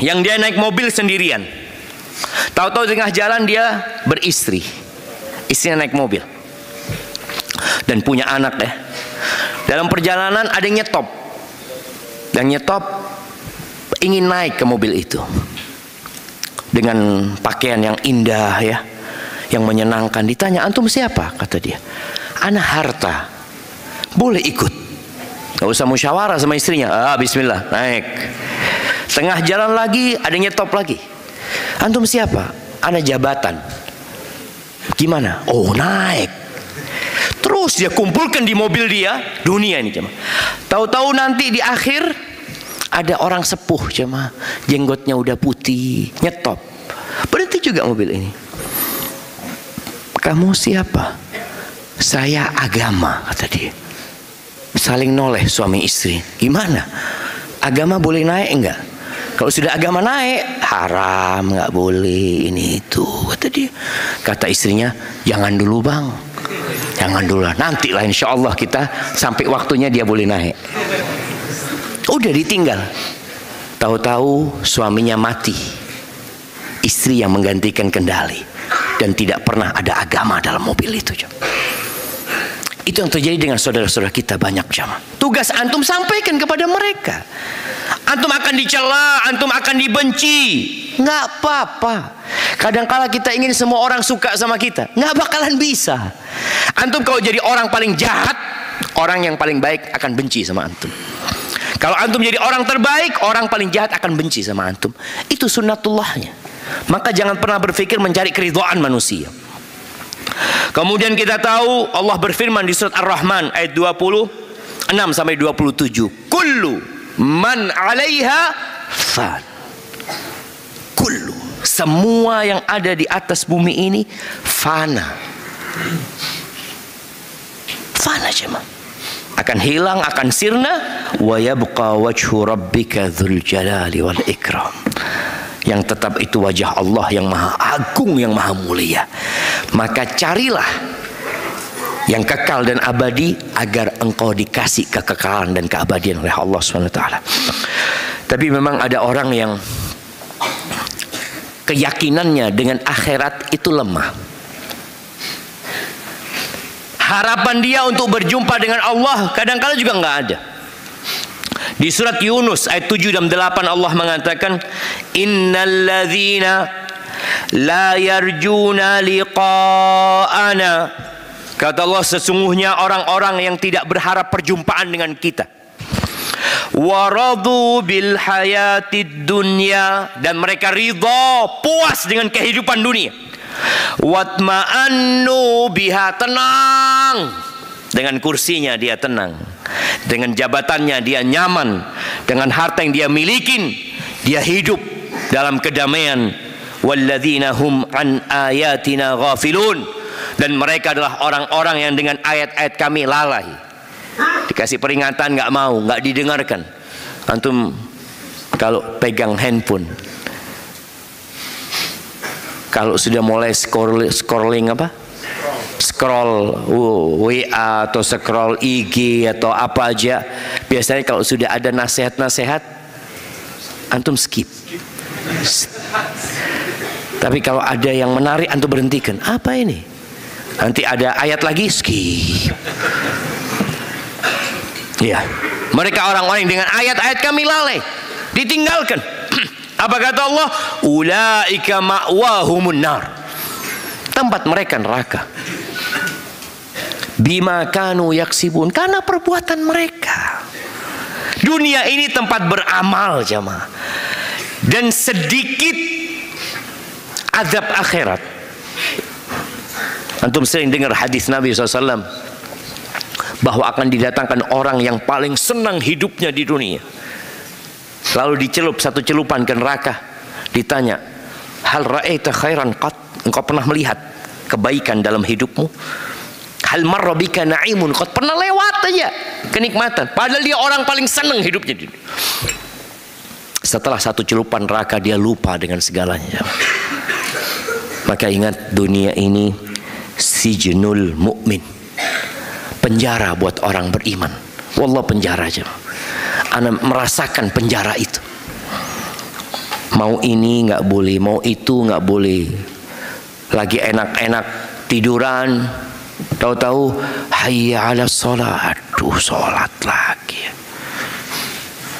S1: yang dia naik mobil sendirian. Tahu-tahu di tengah jalan dia beristri. Istrinya naik mobil. Dan punya anak ya. Dalam perjalanan ada yang nyetop. Yang nyetop ingin naik ke mobil itu. Dengan pakaian yang indah ya, yang menyenangkan. Ditanya, antum siapa? Kata dia, ana harta, boleh ikut. Gak usah musyawarah sama istrinya. Bismillah, naik. Tengah jalan lagi ada yang nyetop lagi. Antum siapa? Ana jabatan. Gimana? Oh, naik. Terus dia kumpulkan di mobil dia, dunia ini jemaah. Tahu-tahu nanti di akhir ada orang sepuh jemaah, jenggotnya udah putih, nyetop. Berhenti juga mobil ini. Kamu siapa? Saya agama, kata dia. Saling noleh suami istri. Gimana? Agama boleh naik enggak? Kalau sudah agama naik, haram, enggak boleh ini itu, kata dia. Kata istrinya, jangan dulu bang, jangan dulu, nanti lah insya Allah kita sampai waktunya dia boleh naik. Udah ditinggal. Tahu-tahu suaminya mati, istri yang menggantikan kendali, dan tidak pernah ada agama dalam mobil itu. Itu yang terjadi dengan saudara-saudara kita banyak jamaah. Tugas antum sampaikan kepada mereka. Antum akan dicela, antum akan dibenci, nggak apa-apa. Kadang-kala kita ingin semua orang suka sama kita, nggak bakalan bisa. Antum kalau jadi orang paling jahat, orang yang paling baik akan benci sama antum. Kalau antum jadi orang terbaik, orang paling jahat akan benci sama antum. Itu sunnatullahnya. Maka jangan pernah berpikir mencari keridhaan manusia. Kemudian kita tahu Allah berfirman di surat Ar-Rahman ayat 26 sampai 27. Kullu man 'alaiha fan. Kullu, semua yang ada di atas bumi ini fana. Fana jemaah. Akan hilang, akan sirna. Wa yabqa wajhu rabbika dzul jalali wal ikram. Yang tetap itu wajah Allah yang maha agung, yang maha mulia. Maka carilah yang kekal dan abadi agar engkau dikasih kekekalan dan keabadian oleh Allah SWT. Tapi memang ada orang yang keyakinannya dengan akhirat itu lemah. Harapan dia untuk berjumpa dengan Allah kadang-kala juga nggak ada. Di surat Yunus ayat 7 dan 8 Allah mengatakan, innalladzina la yarjuna liqa'ana. Kata Allah, sesungguhnya orang-orang yang tidak berharap perjumpaan dengan kita. Waradu bil hayatid dunya, dan mereka ridha, puas dengan kehidupan dunia. Watma'annu biha, tenang dengan kursinya dia tenang, dengan jabatannya dia nyaman, dengan harta yang dia miliki dia hidup dalam kedamaian. Walladzina hum an ayatina ghafilun, dan mereka adalah orang-orang yang dengan ayat-ayat kami lalai. Dikasih peringatan nggak mau, nggak didengarkan. Antum kalau pegang handphone, kalau sudah mulai scrolling apa? Scroll WA atau scroll IG atau apa aja, biasanya kalau sudah ada nasihat-nasihat antum skip. Tapi kalau ada yang menarik, antum berhentikan. Apa ini? Nanti ada ayat lagi, skip. Ya, mereka orang-orang dengan ayat-ayat kami lalai, ditinggalkan. Apa kata Allah? Ulaika ma'wahumun nar. Tempat mereka neraka. Bima kanu yaksibun, karena perbuatan mereka. Dunia ini tempat beramal, jamaah. Dan sedikit azab akhirat. Antum sering dengar hadis Nabi SAW bahwa akan didatangkan orang yang paling senang hidupnya di dunia, lalu dicelup satu celupan ke neraka. Ditanya, hal ra'aita khairan qat, engkau pernah melihat kebaikan dalam hidupmu? Hal marra bika na'imun qat, pernah lewat aja kenikmatan, padahal dia orang paling senang hidupnya di dunia. Setelah satu celupan neraka dia lupa dengan segalanya. Maka ingat, dunia ini sijnul mu'min, penjara buat orang beriman. Wallah, penjara aja. Ana merasakan penjara itu. Mau ini nggak boleh, mau itu nggak boleh. Lagi enak-enak tiduran, tahu-tahu hayya 'alas shalah, aduh sholat lagi.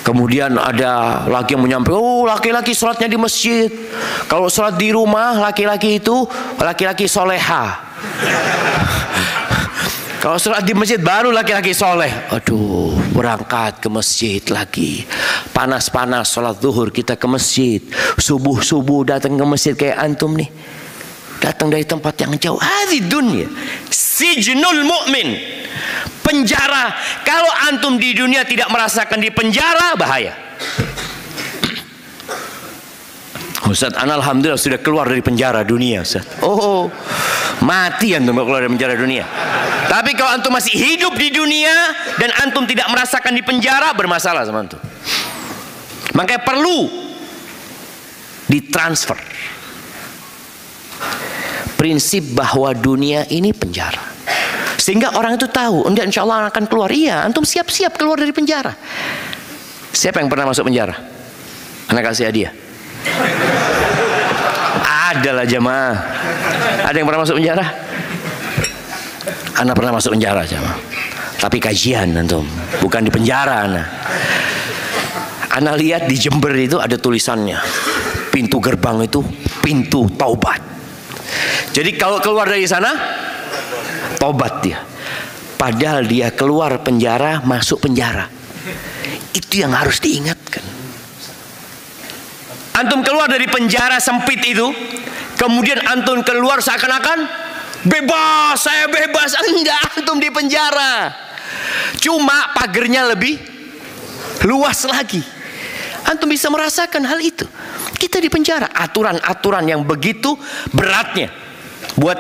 S1: Kemudian ada lagi yang menyampaikan, oh laki-laki sholatnya di masjid. Kalau sholat di rumah, laki-laki itu laki-laki soleha. Kalau sholat di masjid baru laki-laki soleh. Aduh, berangkat ke masjid lagi. Panas-panas sholat zuhur kita ke masjid. Subuh-subuh datang ke masjid kayak antum nih. Datang dari tempat yang jauh. Hadhi dunia sijnul mu'min, penjara. Kalau antum di dunia tidak merasakan di penjara, bahaya. Ustaz, ana alhamdulillah sudah keluar dari penjara dunia, Ustaz. Oh, mati antum keluar dari penjara dunia. Tapi kalau antum masih hidup di dunia dan antum tidak merasakan di penjara, bermasalah sama antum. Makanya perlu ditransfer prinsip bahwa dunia ini penjara, sehingga orang itu tahu, enggak, insya Allah akan keluar. Iya, antum siap-siap keluar dari penjara. Siapa yang pernah masuk penjara? Anak kasih hadiah. Adalah jamaah. Ada yang pernah masuk penjara? Anak pernah masuk penjara jamaah. Tapi kajian antum, bukan di penjara. Anak lihat di Jember itu ada tulisannya, pintu gerbang itu pintu taubat. Jadi kalau keluar dari sana, tobat dia. Padahal dia keluar penjara, masuk penjara. Itu yang harus diingatkan. Antum keluar dari penjara sempit itu, kemudian antum keluar seakan-akan bebas, saya bebas. Enggak, antum di penjara. Cuma pagernya lebih luas lagi. Antum bisa merasakan hal itu. Kita di penjara, aturan-aturan yang begitu beratnya. Buat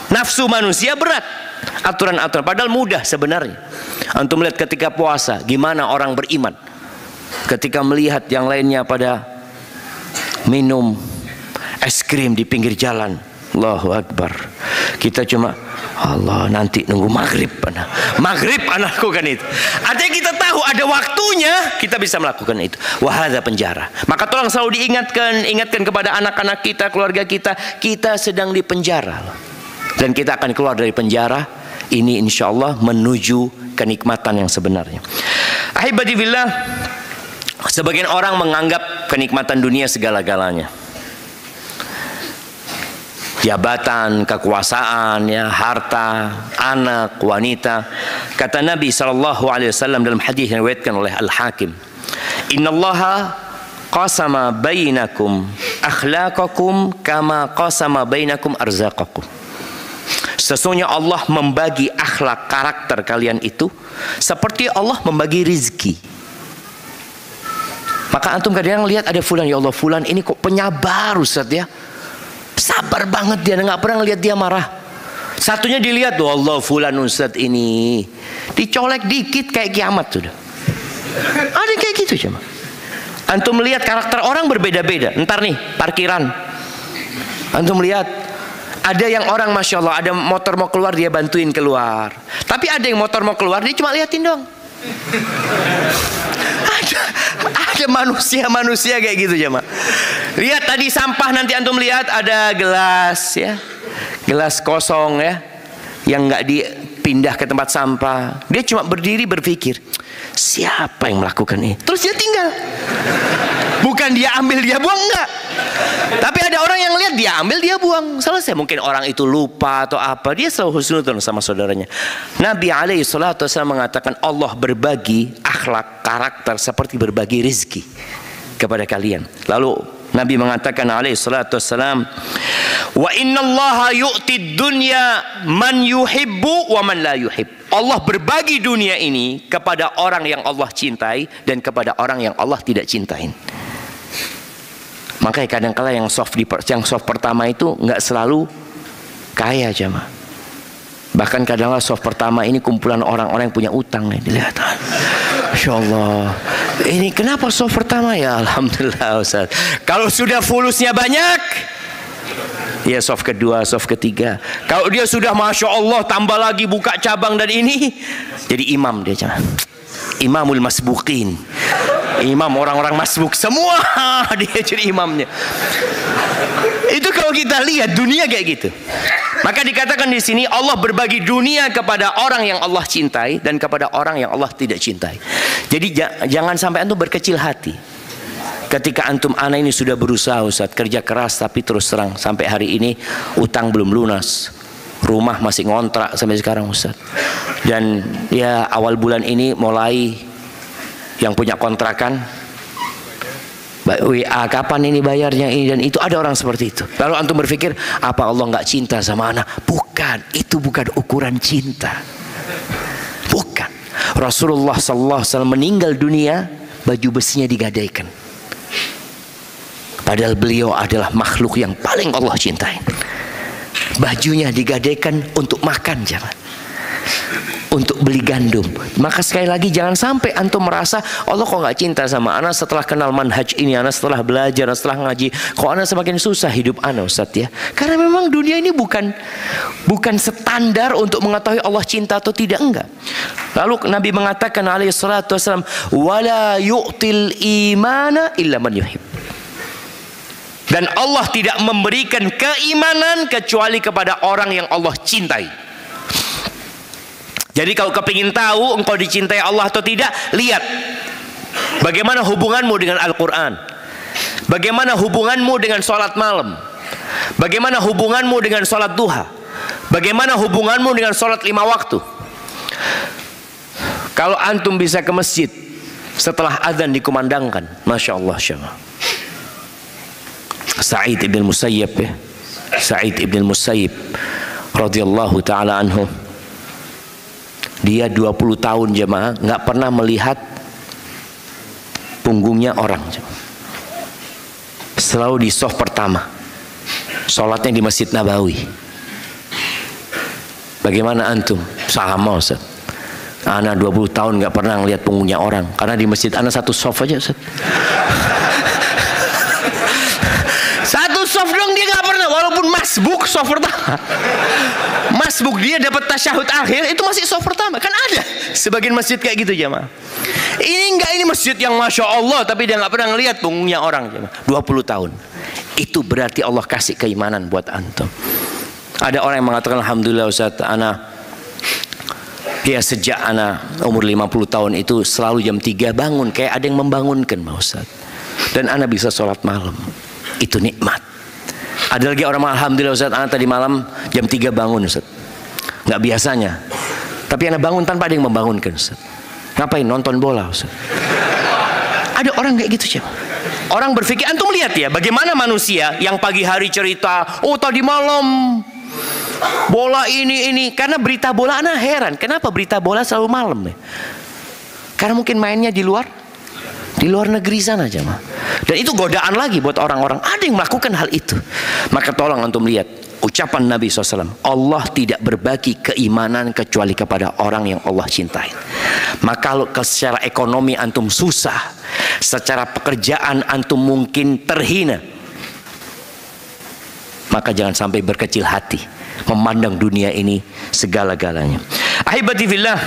S1: nafsu manusia berat aturan-aturan, padahal mudah sebenarnya. Antum lihat ketika puasa, gimana orang beriman ketika melihat yang lainnya pada minum es krim di pinggir jalan. Allahu Akbar. Kita cuma Allah, nanti nunggu maghrib anak lakukan itu. Artinya kita tahu ada waktunya kita bisa melakukan itu. Wahada penjara. Maka tolong selalu ingatkan kepada anak-anak kita, keluarga kita, kita sedang di penjara. Dan kita akan keluar dari penjara ini insya Allah menuju kenikmatan yang sebenarnya. Ahibati billah, sebagian orang menganggap kenikmatan dunia segala-galanya. Jabatan, kekuasaan, ya, harta, anak, wanita. Kata Nabi SAW dalam hadis yang diriwayatkan oleh Al-Hakim, Innallaha qasama bainakum akhlaqakum kama qasama bainakum arzaqakum. Sesungguhnya Allah membagi akhlak, karakter kalian itu seperti Allah membagi rizki. Maka antum kadang lihat ada fulan, ya Allah, fulan ini kok penyabar Ustaz ya, sabar banget dia, nggak pernah lihat dia marah. Satunya dilihat, oh Allah, fulan Ustaz ini dicolek dikit kayak kiamat sudah. Ada kayak gitu cuma. Antum melihat karakter orang berbeda-beda. Ntar nih parkiran, antum lihat ada yang orang masya Allah, ada motor mau keluar dia bantuin keluar. Tapi ada yang motor mau keluar dia cuma liatin dong. Ada manusia-manusia kayak gitu jemaah. Lihat tadi sampah, nanti antum lihat ada gelas ya. Gelas kosong ya, yang nggak dipindah ke tempat sampah. Dia cuma berdiri berpikir, siapa yang melakukan ini? Terus dia tinggal. Bukan dia ambil dia buang, enggak. Tapi ada orang yang lihat dia ambil dia buang, selesai. Mungkin orang itu lupa atau apa, dia selalu husnudzon sama saudaranya. Nabi alaihi salatu wasallam mengatakan Allah berbagi akhlak, karakter seperti berbagi rezeki kepada kalian. Lalu Nabi mengatakan alaihi salatu wasallam, wa innallaha yu'tid dunya man yuhibbu wa man la yuhib. Allah berbagi dunia ini kepada orang yang Allah cintai dan kepada orang yang Allah tidak cintain. Makanya kadang-kala yang soft pertama itu nggak selalu kaya jemaah. Bahkan kadang-kala soft pertama ini kumpulan orang-orang yang punya utang nih, dilihat. Masya Allah. Ini kenapa soft pertama ya? Alhamdulillah Ustaz. Kalau sudah fulusnya banyak, ya soft kedua, soft ketiga. Kalau dia sudah Masya Allah tambah lagi buka cabang dan ini, jadi imam dia jemaah. Imamul masbuqin. Imam orang-orang masbuk semua dia jadi imamnya. Itu kalau kita lihat dunia kayak gitu. Maka dikatakan di sini Allah berbagi dunia kepada orang yang Allah cintai dan kepada orang yang Allah tidak cintai. Jadi jangan sampai antum berkecil hati. Ketika antum ana ini sudah berusaha Ustaz, kerja keras tapi terus terang sampai hari ini utang belum lunas. Rumah masih ngontrak sampai sekarang Ustaz. Dan ya awal bulan ini mulai yang punya kontrakan WA kapan ini bayarnya ini dan itu, ada orang seperti itu. Lalu antum berpikir apa Allah nggak cinta sama anak? Bukan, itu bukan ukuran cinta. Bukan. Rasulullah SAW meninggal dunia baju besinya digadaikan. Padahal beliau adalah makhluk yang paling Allah cintai. Bajunya digadaikan untuk makan jangan. Untuk beli gandum. Maka sekali lagi jangan sampai antum merasa Allah kok nggak cinta sama anak setelah kenal manhaj ini, anak setelah belajar, setelah ngaji, kok anak semakin susah hidup anak Ustaz ya. Karena memang dunia ini bukan standar untuk mengetahui Allah cinta atau tidak, enggak. Lalu Nabi mengatakan alaihi salatu wasallam, wala yu'til imana illa man yuhib. Dan Allah tidak memberikan keimanan kecuali kepada orang yang Allah cintai. Jadi kalau kepingin tahu engkau dicintai Allah atau tidak, lihat bagaimana hubunganmu dengan Al-Quran, bagaimana hubunganmu dengan sholat malam, bagaimana hubunganmu dengan sholat duha, bagaimana hubunganmu dengan sholat 5 waktu. Kalau antum bisa ke masjid setelah azan dikumandangkan, Masya Allah syama. Sa'id ibn Musayyib ya, Sa'id ibn Musayyib radhiyallahu ta'ala anhu, dia 20 tahun jemaah nggak pernah melihat punggungnya orang. Selalu di soft pertama. Sholatnya di Masjid Nabawi. Bagaimana antum? Sama Ustaz. Ana 20 tahun nggak pernah ngelihat punggungnya orang. Karena di masjid ana satu soft aja Ustaz. Satu soft dong dia nggak pernah, walaupun masbuk soft pertama. Masbuk dia dapat tasyahud akhir itu masih soft pertama. Kan ada sebagian masjid kayak gitu jemaah. Ini enggak, ini masjid yang Masya Allah tapi dia nggak pernah ngelihat punggungnya orang jemaah. 20 tahun. Itu berarti Allah kasih keimanan buat antum. Ada orang yang mengatakan alhamdulillah Ustaz, ana ya sejak ana umur 50 tahun itu selalu jam 3 bangun, kayak ada yang membangunkan Ustaz. Dan ana bisa sholat malam. Itu nikmat. Ada lagi orang alhamdulillah Ustaz, anak tadi malam jam 3 bangun Ustaz. Nggak biasanya. Tapi anak bangun tanpa ada yang membangunkan Ustaz. Ngapain? Nonton bola Ustaz. Ada orang kayak gitu siapa? Orang berpikir, antum lihat ya bagaimana manusia yang pagi hari cerita, oh tadi malam bola ini. Karena berita bola anak heran, kenapa berita bola selalu malam ya? Karena mungkin mainnya di luar negeri sana aja mah. Dan itu godaan lagi buat orang-orang. Ada yang melakukan hal itu. Maka tolong antum lihat ucapan Nabi SAW. Allah tidak berbagi keimanan kecuali kepada orang yang Allah cintai. Maka kalau secara ekonomi antum susah, secara pekerjaan antum mungkin terhina, maka jangan sampai berkecil hati memandang dunia ini segala-galanya. Ahibati fillah,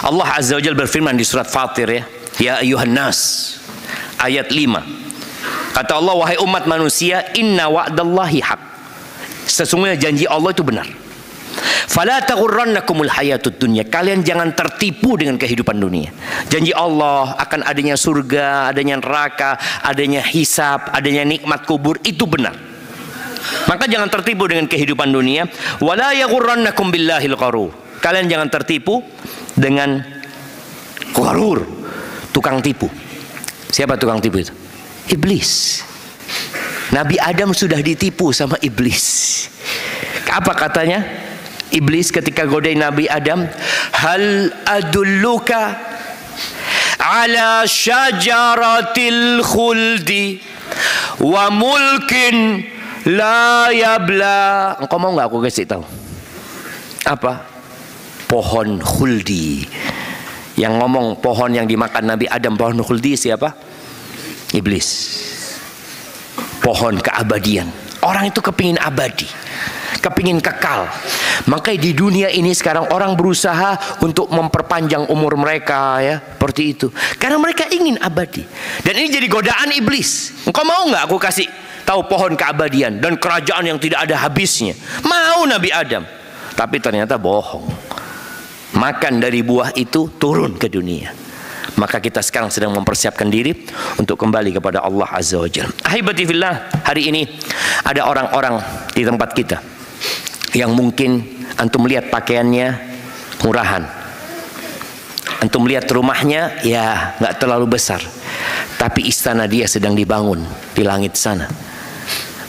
S1: Allah Azza wa Jalla berfirman di surat Fatir ya, Ya ayuhan nas, ayat 5. Kata Allah, wahai umat manusia, inna wa'dallahi haq. Sesungguhnya janji Allah itu benar. Fala taghurrannakumul hayatud dunya. Kalian jangan tertipu dengan kehidupan dunia. Janji Allah akan adanya surga, adanya neraka, adanya hisab, adanya nikmat kubur, itu benar. Maka jangan tertipu dengan kehidupan dunia. Wala yaghurrannakum billahil gharur. Kalian jangan tertipu dengan gharur, tukang tipu. Siapa tukang tipu itu? Iblis. Nabi Adam sudah ditipu sama iblis. Apa katanya Iblis ketika godain Nabi Adam? Hal adulluka ala syajaratil khuldi wa mulkin la yabla. Engkau mau nggak aku kasih tahu apa pohon khuldi? Yang ngomong pohon yang dimakan Nabi Adam, pohon khuldi siapa? Iblis. Pohon keabadian. Orang itu kepingin abadi, kepingin kekal. Makanya di dunia ini sekarang orang berusaha untuk memperpanjang umur mereka, ya, seperti itu. Karena mereka ingin abadi. Dan ini jadi godaan iblis. Engkau mau nggak aku kasih tahu pohon keabadian dan kerajaan yang tidak ada habisnya? Mau Nabi Adam. Tapi ternyata bohong. Makan dari buah itu turun ke dunia. Maka kita sekarang sedang mempersiapkan diri untuk kembali kepada Allah Azza wa Jalla. Ahibati fillah, hari ini ada orang-orang di tempat kita yang mungkin antum lihat pakaiannya murahan, antum lihat rumahnya ya nggak terlalu besar, tapi istana dia sedang dibangun di langit sana.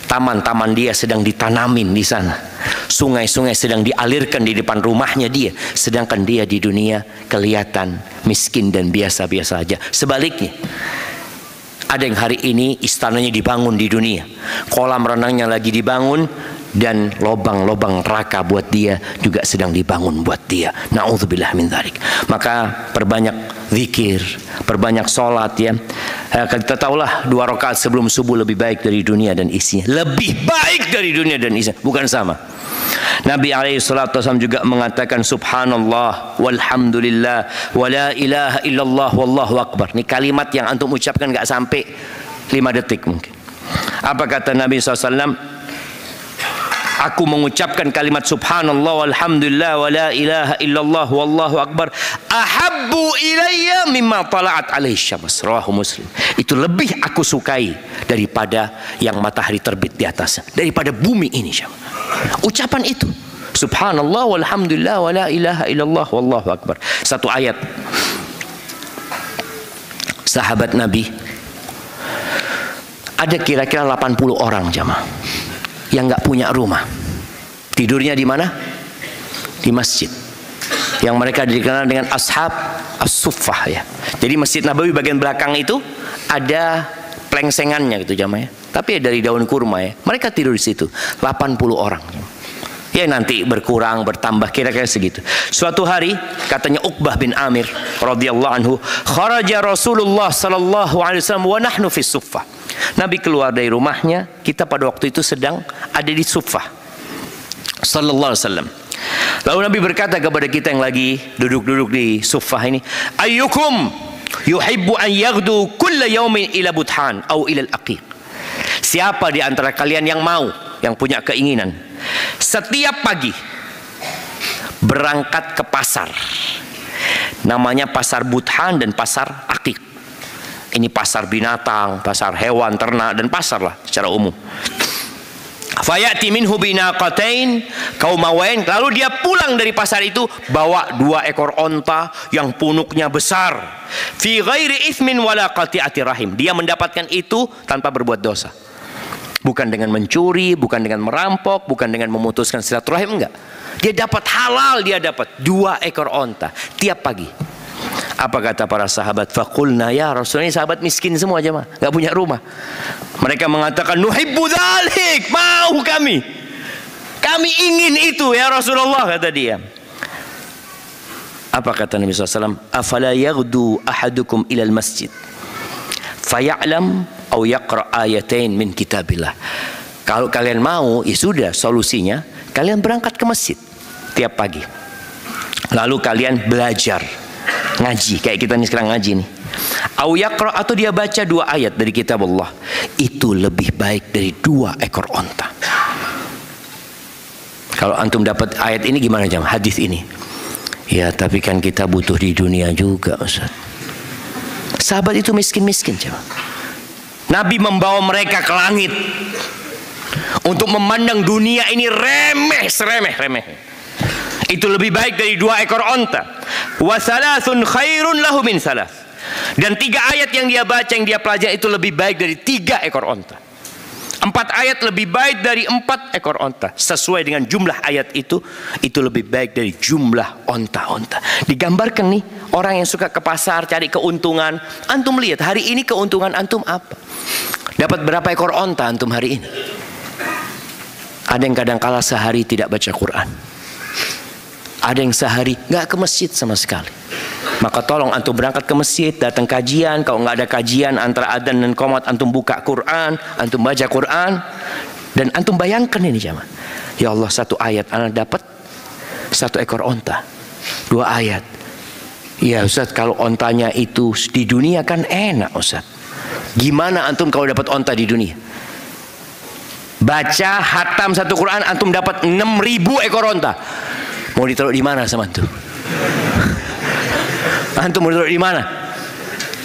S1: Taman-taman dia sedang ditanamin di sana. Sungai-sungai sedang dialirkan di depan rumahnya dia. Sedangkan dia di dunia kelihatan miskin dan biasa-biasa aja. Sebaliknya, ada yang hari ini istananya dibangun di dunia. Kolam renangnya lagi dibangun. Dan lobang-lobang neraka buat dia juga sedang dibangun buat dia. Na'udzubillah min dzalik. Maka perbanyak zikir, perbanyak sholat, ya. Kita tahulah 2 rakaat sebelum subuh lebih baik dari dunia dan isinya. Lebih baik dari dunia dan isinya. Bukan sama. Nabi SAW juga mengatakan subhanallah walhamdulillah wa la ilaha illallah wallahu akbar. Ini kalimat yang antum ucapkan gak sampai 5 detik mungkin. Apa kata Nabi SAW? Aku mengucapkan kalimat subhanallah walhamdulillah wa la ilaha illallah wallahu akbar ahabbu ilayya mimma tala'at alaihi syams. Rawahu Muslim. Itu lebih aku sukai daripada yang matahari terbit di atasnya, daripada bumi ini. Ucapan itu subhanallah walhamdulillah wa la ilaha illallah wallahu akbar. Satu ayat. Sahabat Nabi ada kira-kira 80 orang jamaah yang nggak punya rumah. Tidurnya di mana? Di masjid. Yang mereka dikenal dengan ashab as-suffah, ya. Jadi Masjid Nabawi bagian belakang itu ada plengsengannya gitu jamaah, ya. Tapi dari daun kurma, ya. Mereka tidur di situ. 80 orang. Ya nanti berkurang, bertambah, kira-kira segitu. Suatu hari katanya Uqbah bin Amir radhiyallahu anhu, kharaja Rasulullah sallallahu alaihi wasallam wa nahnu fis suffah. Nabi keluar dari rumahnya, kita pada waktu itu sedang ada di suffah sallallahu alaihi wasallam. Lalu Nabi berkata kepada kita yang lagi duduk-duduk di suffah ini, ayyukum yuhibbu an yaghdu kulla yawmin ila Budhan au ila al-Aqiq. Siapa di antara kalian yang mau, yang punya keinginan setiap pagi berangkat ke pasar, namanya pasar Budhan dan pasar Aqiq. Ini pasar binatang, pasar hewan, ternak, dan pasar lah secara umum. Fayati minhu binaqatain qaumawain. Lalu dia pulang dari pasar itu bawa 2 ekor onta yang punuknya besar. Fi ghairi itsmin wala qati'ati rahim. Dia mendapatkan itu tanpa berbuat dosa. Bukan dengan mencuri, bukan dengan merampok, bukan dengan memutuskan silaturahim, enggak. Dia dapat halal, dia dapat 2 ekor onta tiap pagi. Apa kata para sahabat? Faqulna ya Rasulullah, ini sahabat miskin semua aja mah, nggak punya rumah. Mereka mengatakan nuhibbu dzalik, mau kami ingin itu ya Rasulullah, kata dia. Apa kata Nabi SAW? Afala yaghdu ahadukum ilal masjid faya'lam au yaqra ayatain min kitabillah. Kalau kalian mau, ya sudah, solusinya kalian berangkat ke masjid tiap pagi, lalu kalian belajar ngaji kayak kita nih sekarang ngaji nih, Au yaqra, atau dia baca 2 ayat dari kitab Allah, itu lebih baik dari 2 ekor onta. Kalau antum dapat ayat ini gimana jam? Hadis ini. Ya tapi kan kita butuh di dunia juga Ustaz. Sahabat itu miskin-miskin jam. Nabi membawa mereka ke langit untuk memandang dunia ini remeh, seremeh-remeh. Itu lebih baik dari 2 ekor onta. Wa salasun khairun lahu min salas. Dan 3 ayat yang dia baca, yang dia pelajari itu lebih baik dari 3 ekor onta. 4 ayat lebih baik dari 4 ekor onta. Sesuai dengan jumlah ayat itu lebih baik dari jumlah onta-onta. Digambarkan nih, orang yang suka ke pasar cari keuntungan. Antum lihat hari ini keuntungan antum apa? Dapat berapa ekor onta antum hari ini? Ada yang kadang kala sehari tidak baca Quran. Ada yang sehari nggak ke masjid sama sekali. Maka tolong antum berangkat ke masjid, datang kajian. Kalau nggak ada kajian antara adzan dan qomat, antum buka Quran, antum baca Quran, dan antum bayangkan ini jemaah. Ya Allah, 1 ayat anak dapat 1 ekor onta, 2 ayat. Ya Ustaz, kalau ontanya itu di dunia kan enak Ustaz. Gimana antum kalau dapat onta di dunia? Baca hatam 1 Quran, antum dapat 6.000 ekor onta. Mau ditaruh di mana sama antum? Antum mau ditaruh di mana?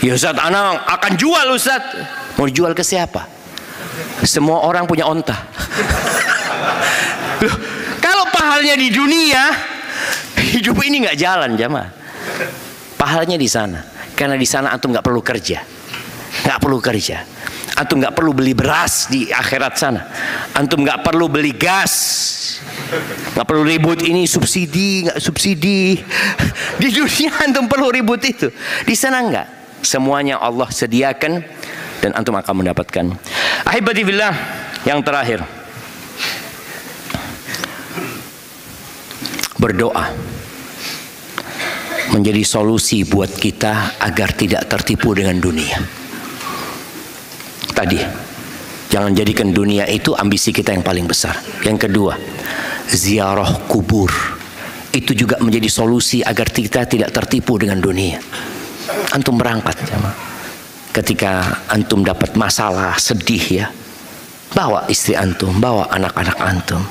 S1: Ya Ustaz, anak akan jual Ustaz. Mau dijual ke siapa? Semua orang punya onta. Loh, kalau pahalnya di dunia, hidup ini nggak jalan jamaah. Pahalnya di sana. Karena di sana antum nggak perlu kerja. Nggak perlu kerja. Antum nggak perlu beli beras di akhirat sana. Antum nggak perlu beli gas. Nggak perlu ribut ini subsidi, nggak subsidi. Di dunia antum perlu ribut itu. Di sana nggak. Semuanya Allah sediakan dan antum akan mendapatkan. Ahibati billah, yang terakhir. Berdoa menjadi solusi buat kita agar tidak tertipu dengan dunia. Tadi, jangan jadikan dunia itu ambisi kita yang paling besar. Yang kedua, ziarah kubur. Itu juga menjadi solusi agar kita tidak tertipu dengan dunia. Antum berangkat, ketika antum dapat masalah, sedih ya, bawa istri antum, bawa anak-anak antum,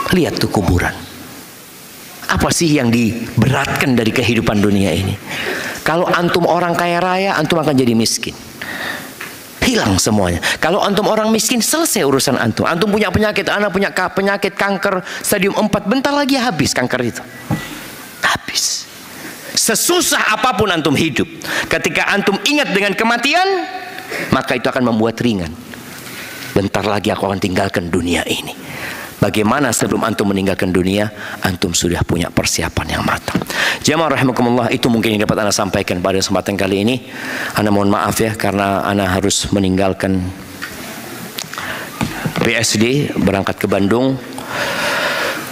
S1: lihat tuh kuburan. Apa sih yang diberatkan dari kehidupan dunia ini? Kalau antum orang kaya raya, antum akan jadi miskin. Hilang semuanya. Kalau antum orang miskin, selesai urusan antum. Antum punya penyakit, anak punya penyakit kanker stadium 4, bentar lagi habis kanker itu. Habis. Sesusah apapun antum hidup, ketika antum ingat dengan kematian, maka itu akan membuat ringan. Bentar lagi aku akan tinggalkan dunia ini. Bagaimana sebelum antum meninggalkan dunia, antum sudah punya persiapan yang matang. Jamaah rahimakumullah, itu mungkin yang dapat ana sampaikan pada kesempatan kali ini. Ana mohon maaf ya, karena ana harus meninggalkan PSD, berangkat ke Bandung.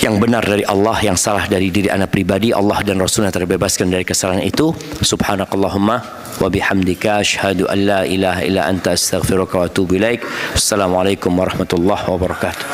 S1: Yang benar dari Allah, yang salah dari diri ana pribadi. Allah dan Rasulnya terbebaskan dari kesalahan itu. Subhanakallahumma wa bihamdika asyhadu an la ilaha illa anta astaghfiruka wa atubu ilaik. Assalamualaikum warahmatullahi wabarakatuh.